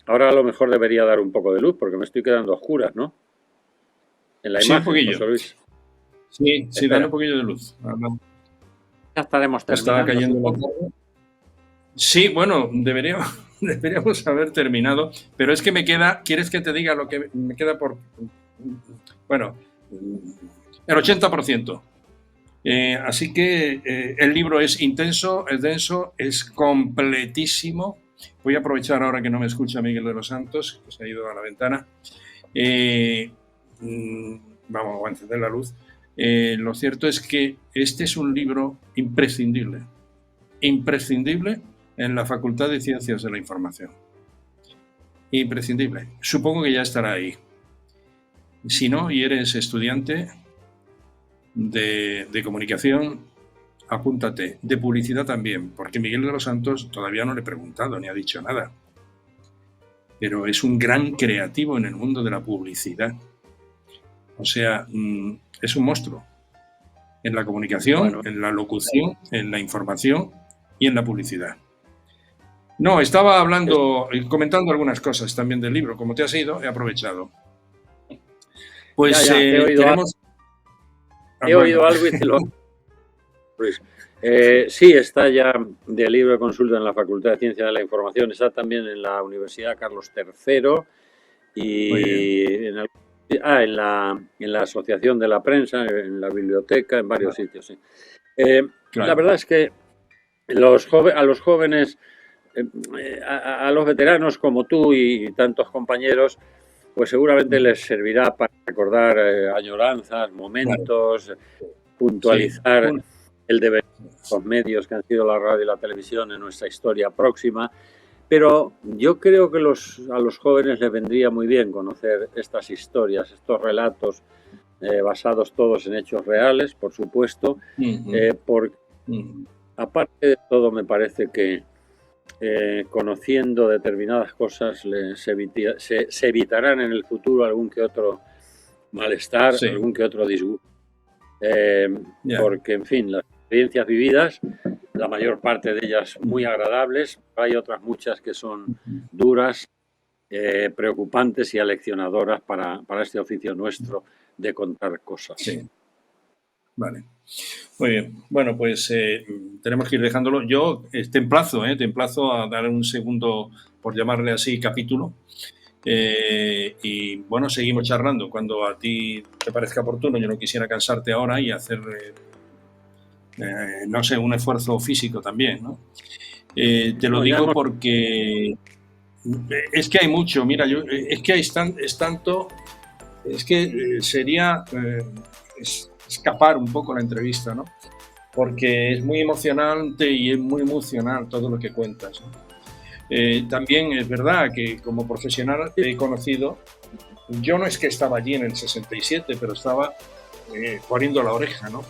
ahora a lo mejor debería dar un poco de luz porque me estoy quedando a oscuras, ¿no? En la Sí, imagen, un poquillo. José Luis. Sí, dale un poquillo de luz. Ya estaremos terminando. Estaba cayendo la tarde. Sí, bueno, deberíamos haber terminado, pero es que me queda, ¿quieres que te diga lo que me queda por, bueno, el 80%? Así que el libro es intenso, es denso, es completísimo. Voy a aprovechar ahora que no me escucha Miguel de los Santos, que se ha ido a la ventana. Vamos a encender la luz. Lo cierto es que este es un libro imprescindible en la Facultad de Ciencias de la Información. Imprescindible. Supongo que ya estará ahí. Si no, y eres estudiante de comunicación, apúntate. De publicidad también, porque Miguel de los Santos todavía no le he preguntado ni ha dicho nada. Pero es un gran creativo en el mundo de la publicidad. O sea, es un monstruo. En la comunicación, en la locución, en la información y en la publicidad. No, estaba comentando algunas cosas también del libro. Como te has ido, he aprovechado. Pues he oído tenemos... He oído algo y te lo... sí, está ya del libro de consulta en la Facultad de Ciencias de la Información, está también en la Universidad Carlos III y en la Asociación de la Prensa, en la biblioteca, en varios sitios. Sí. Claro. La verdad es que a los jóvenes, a los veteranos como tú y tantos compañeros, pues seguramente les servirá para recordar añoranzas, momentos, puntualizar el deber de los medios que han sido la radio y la televisión en nuestra historia próxima. Pero yo creo que a los jóvenes les vendría muy bien conocer estas historias, estos relatos basados todos en hechos reales, por supuesto, porque aparte de todo me parece que conociendo determinadas cosas se evitarán en el futuro algún que otro malestar, algún que otro disgusto. Porque, en fin, las experiencias vividas, la mayor parte de ellas muy agradables, hay otras muchas que son duras, preocupantes y aleccionadoras para este oficio nuestro de contar cosas. Sí. Vale. Muy bien. Bueno, pues tenemos que ir dejándolo. Yo te emplazo a dar un segundo, por llamarle así, capítulo. Y bueno, seguimos charlando cuando a ti te parezca oportuno. Yo no quisiera cansarte ahora y hacer, no sé, un esfuerzo físico también, ¿no? Te lo digo porque es que hay mucho. Mira, es que es tanto, es que sería escapar un poco la entrevista, ¿no? Porque es muy emocionante y es muy emocional todo lo que cuentas, ¿no? También es verdad que como profesional he conocido, yo no es que estaba allí en el 67, pero estaba poniendo la oreja, ¿no?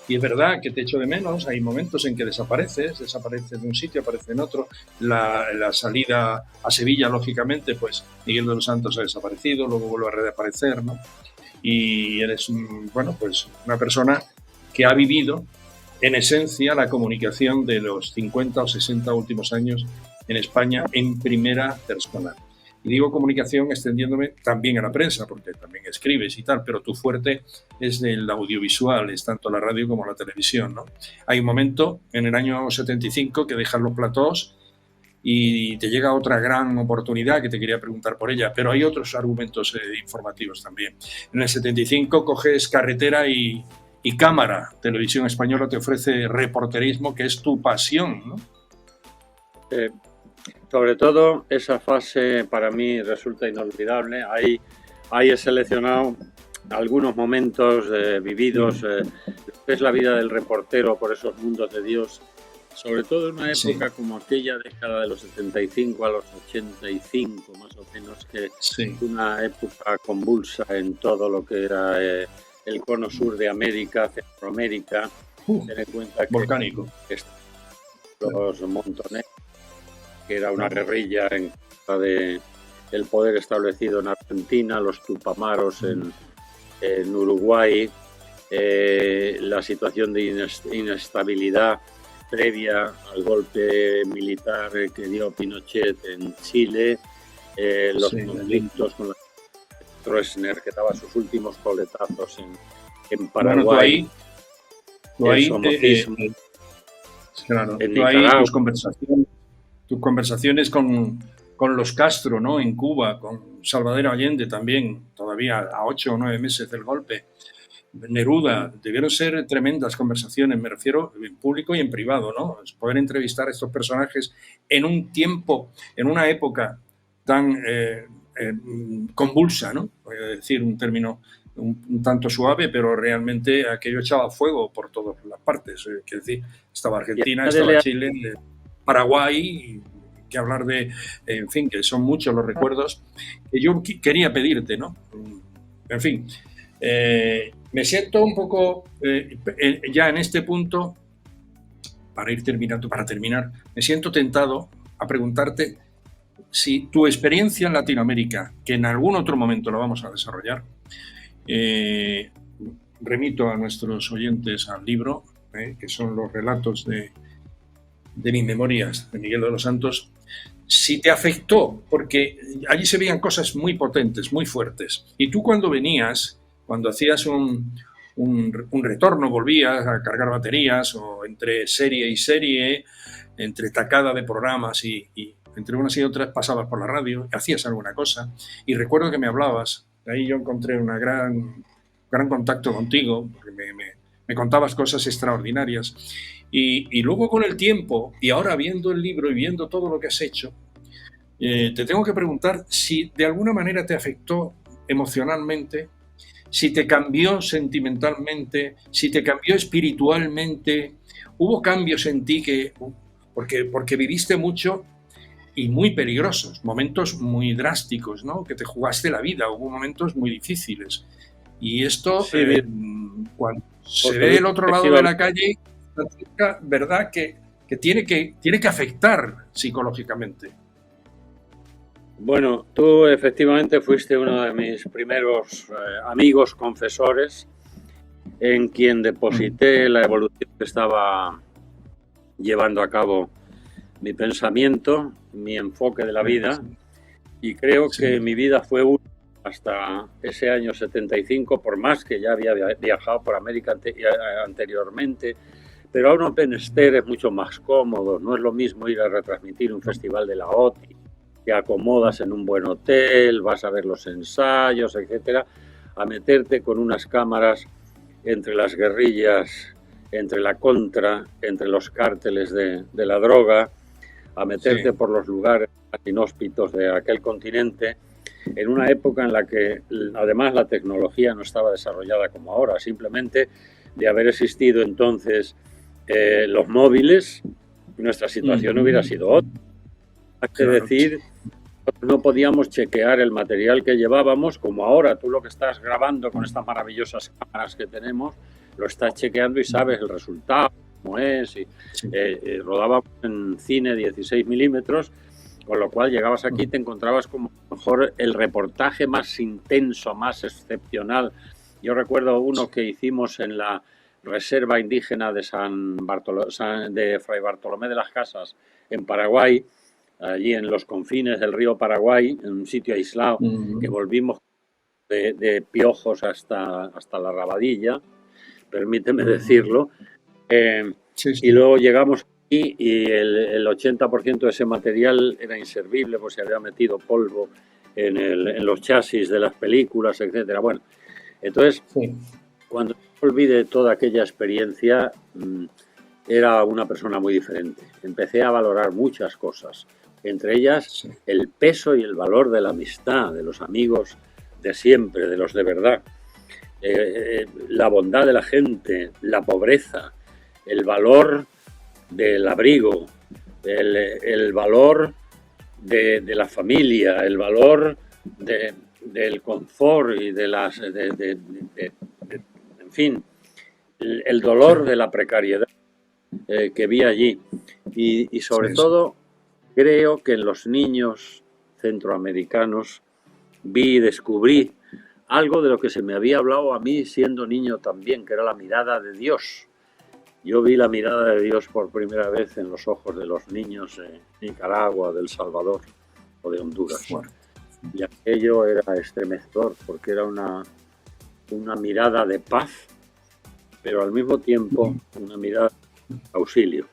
Y es verdad que te echo de menos, hay momentos en que desapareces de un sitio, apareces en otro. La salida a Sevilla, lógicamente, pues Miguel de los Santos ha desaparecido, luego vuelve a reaparecer, ¿no? Y eres, pues una persona que ha vivido en esencia la comunicación de los 50 o 60 últimos años en España en primera persona. Y digo comunicación extendiéndome también a la prensa, porque también escribes y tal, pero tu fuerte es el audiovisual, es tanto la radio como la televisión, ¿no? Hay un momento en el año 75 que dejas los platós y te llega otra gran oportunidad que te quería preguntar por ella, pero hay otros argumentos informativos también. En el 75 coges Carretera y Cámara. Televisión Española te ofrece reporterismo, que es tu pasión, ¿no? Sobre todo esa fase para mí resulta inolvidable. Ahí he seleccionado algunos momentos vividos, es la vida del reportero por esos mundos de Dios, sobre todo en una época como aquella década de los 75 a los 85 más o menos, que es una época convulsa en todo lo que era el cono sur de América, Centroamérica. Ten en cuenta que volcánico. Los montoneros, que era una guerrilla en contra del poder establecido en Argentina, los tupamaros en en Uruguay, la situación de inestabilidad previa al golpe militar que dio Pinochet en Chile, los conflictos con la Stroessner, que daba sus últimos coletazos en Paraguay. Claro, tus conversaciones con los Castro, ¿no? En Cuba, con Salvador Allende también, todavía a 8 o 9 meses del golpe. Neruda, debieron ser tremendas conversaciones, me refiero en público y en privado, ¿no? Poder entrevistar a estos personajes en un tiempo, en una época tan convulsa, ¿no? Voy a decir un término un tanto suave, pero realmente aquello echaba fuego por todas las partes. Quiero decir, estaba Argentina, estaba Chile, Paraguay, y que hablar de, en fin, que son muchos los recuerdos que yo quería pedirte, ¿no? En fin, me siento un poco, ya en este punto, para terminar, me siento tentado a preguntarte si tu experiencia en Latinoamérica, que en algún otro momento lo vamos a desarrollar, remito a nuestros oyentes al libro, que son los relatos de mis memorias de Miguel de los Santos, si te afectó, porque allí se veían cosas muy potentes, muy fuertes, y tú cuando venías, cuando hacías un retorno, volvías a cargar baterías, o entre serie y serie, entre tacada de programas y entre unas y otras pasabas por la radio, hacías alguna cosa, y recuerdo que me hablabas. Ahí yo encontré un gran contacto contigo, porque me contabas cosas extraordinarias. Y luego con el tiempo, y ahora viendo el libro y viendo todo lo que has hecho, te tengo que preguntar si de alguna manera te afectó emocionalmente, si te cambió sentimentalmente, si te cambió espiritualmente. ¿Hubo cambios en ti porque viviste mucho y muy peligrosos, momentos muy drásticos, ¿no? Que te jugaste la vida, hubo momentos muy difíciles. Y esto, sí, cuando se ve del otro lado de la calle, ¿verdad? Que tiene que afectar psicológicamente. Bueno, tú efectivamente fuiste uno de mis primeros amigos confesores, en quien deposité la evolución que estaba llevando a cabo mi pensamiento, mi enfoque de la vida, y creo que mi vida fue útil hasta ese año 75, por más que ya había viajado por América anteriormente, pero ahora un menester es mucho más cómodo. No es lo mismo ir a retransmitir un festival de la OTI, te acomodas en un buen hotel, vas a ver los ensayos, etcétera, a meterte con unas cámaras entre las guerrillas, entre la contra, entre los cárteles de la droga, a meterte por los lugares inhóspitos de aquel continente, en una época en la que además la tecnología no estaba desarrollada como ahora. Simplemente de haber existido entonces los móviles, nuestra situación hubiera sido otra. Hay que decir, no podíamos chequear el material que llevábamos como ahora. Tú lo que estás grabando con estas maravillosas cámaras que tenemos, lo estás chequeando y sabes el resultado, cómo es. Rodábamos en cine 16 milímetros, con lo cual llegabas aquí y te encontrabas como mejor el reportaje más intenso, más excepcional. Yo recuerdo uno que hicimos en la reserva indígena de Fray Bartolomé de las Casas, en Paraguay, allí en los confines del río Paraguay, en un sitio aislado, que volvimos de piojos hasta la rabadilla, permíteme decirlo, y luego llegamos aquí y el 80% de ese material era inservible, pues se había metido polvo en los chasis de las películas, etcétera. Bueno, entonces, cuando olvidé toda aquella experiencia, era una persona muy diferente. Empecé a valorar muchas cosas, entre ellas el peso y el valor de la amistad, de los amigos de siempre, de los de verdad, la bondad de la gente, la pobreza, el valor del abrigo, el valor de la familia, el valor del confort y en fin, el dolor de la precariedad que vi allí. Y sobre todo, creo que en los niños centroamericanos vi y descubrí algo de lo que se me había hablado a mí siendo niño también, que era la mirada de Dios. Yo vi la mirada de Dios por primera vez en los ojos de los niños de Nicaragua, de El Salvador o de Honduras. Bueno. Y aquello era estremecedor, porque era una mirada de paz, pero al mismo tiempo una mirada de auxilio.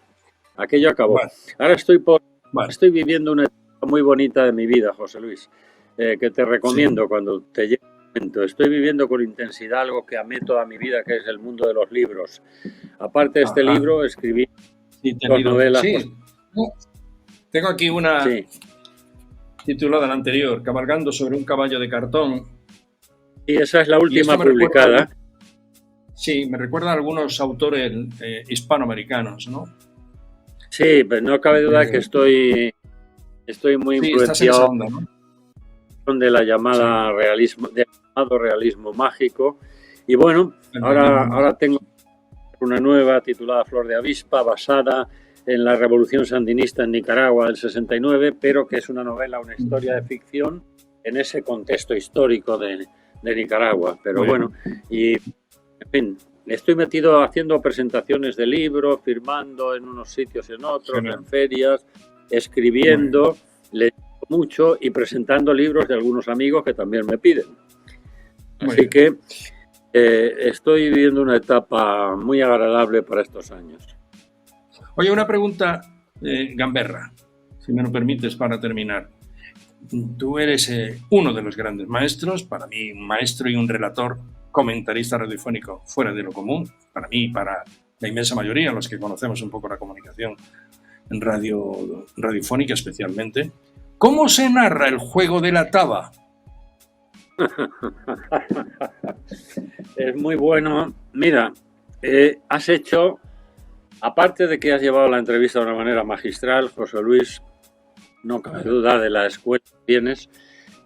Aquello acabó. Bueno. Ahora estoy viviendo una etapa muy bonita de mi vida, José Luis, que te recomiendo cuando te llegue el momento. Estoy viviendo con intensidad algo que amé toda mi vida, que es el mundo de los libros. Aparte de este libro, escribí dos novelas. Sí. Tengo aquí una titulada la anterior, Cabalgando sobre un caballo de cartón. Y esa es la última publicada. Sí, me recuerda a algunos autores hispanoamericanos, ¿no? Sí, pero no cabe duda que estoy muy influenciado de la llamada llamado realismo mágico. Y bueno, ahora tengo una nueva titulada Flor de Avispa, basada en la Revolución Sandinista en Nicaragua del 69, pero que es una novela, una historia de ficción en ese contexto histórico de Nicaragua. Pero bueno, y en fin, estoy metido haciendo presentaciones de libros, firmando en unos sitios y en otros, en ferias, escribiendo, leyendo mucho y presentando libros de algunos amigos que también me piden. Así que estoy viviendo una etapa muy agradable para estos años. Oye, una pregunta gamberra, si me lo permites para terminar. Tú eres uno de los grandes maestros, para mí un maestro y un relator, comentarista radiofónico fuera de lo común, para mí y para la inmensa mayoría, los que conocemos un poco la comunicación en radiofónica especialmente. ¿Cómo se narra el juego de la taba? Es muy bueno. Mira, has hecho, aparte de que has llevado la entrevista de una manera magistral, José Luis, no cabe duda de la escuela que tienes,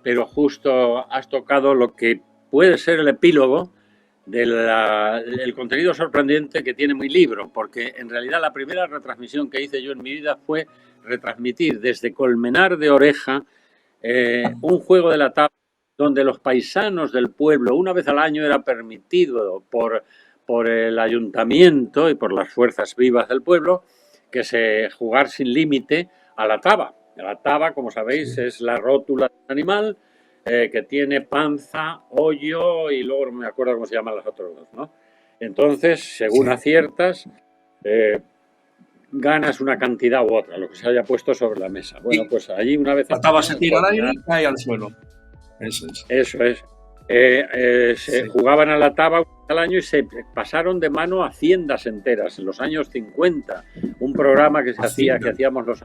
pero justo has tocado lo que puede ser el epílogo del contenido sorprendente que tiene mi libro, porque en realidad la primera retransmisión que hice yo en mi vida fue retransmitir desde Colmenar de Oreja un juego de la taba donde los paisanos del pueblo, una vez al año era permitido por el ayuntamiento y por las fuerzas vivas del pueblo que se jugar sin límite a la taba. La taba, como sabéis, es la rótula del animal que tiene panza, hoyo y luego no me acuerdo cómo se llaman las otras dos, ¿no? Entonces, según aciertas, ganas una cantidad u otra, lo que se haya puesto sobre la mesa. Bueno, pues allí una vez... La taba se tira al aire y cae al suelo. Eso es. Eso es. Se jugaban a la taba al año y se pasaron de mano a haciendas enteras en los años 50. Un programa que hacíamos los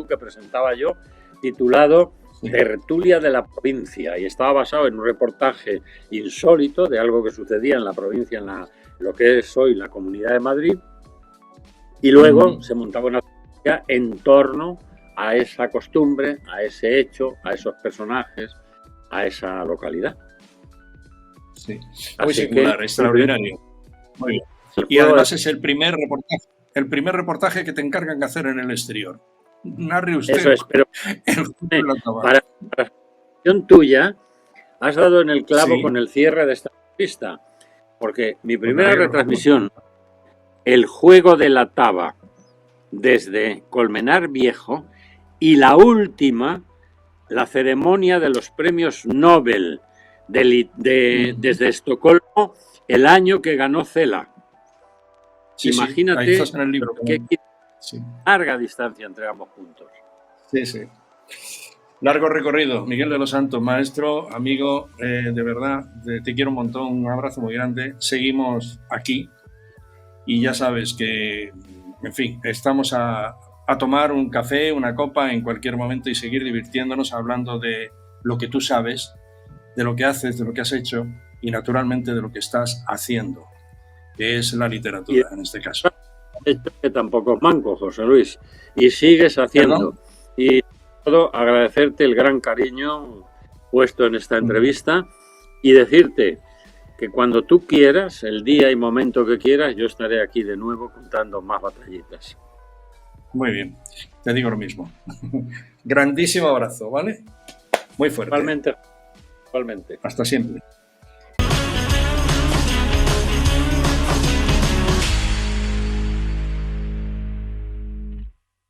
que presentaba yo, titulado Tertulia de la Provincia, y estaba basado en un reportaje insólito de algo que sucedía en la provincia, en lo que es hoy la Comunidad de Madrid, y luego se montaba una tertulia en torno a esa costumbre, a ese hecho, a esos personajes, a esa localidad. Sí, muy singular, extraordinario. Muy bien. Y además es el primer reportaje que te encargan de hacer en el exterior. Narre usted. Eso es, pero para la cuestión tuya, has dado en el clavo con el cierre de esta entrevista, porque mi primera retransmisión, el juego de la taba, desde Colmenar Viejo, y la última, la ceremonia de los premios Nobel desde Estocolmo, el año que ganó Cela. Imagínate en el libro, qué larga distancia entre ambos puntos. Sí, sí. Largo recorrido. Miguel de los Santos, maestro, amigo, de verdad, te quiero un montón, un abrazo muy grande. Seguimos aquí y ya sabes que, en fin, estamos a tomar un café, una copa en cualquier momento y seguir divirtiéndonos hablando de lo que tú sabes, de lo que haces, de lo que has hecho y naturalmente de lo que estás haciendo, que es la literatura en este caso. Que tampoco es manco, José Luis, y sigues haciendo. ¿Perdón? Y todo agradecerte el gran cariño puesto en esta entrevista y decirte que cuando tú quieras, el día y momento que quieras, yo estaré aquí de nuevo contando más batallitas. Muy bien, te digo lo mismo. Grandísimo abrazo, ¿vale? Muy fuerte. Igualmente. Igualmente. Hasta siempre.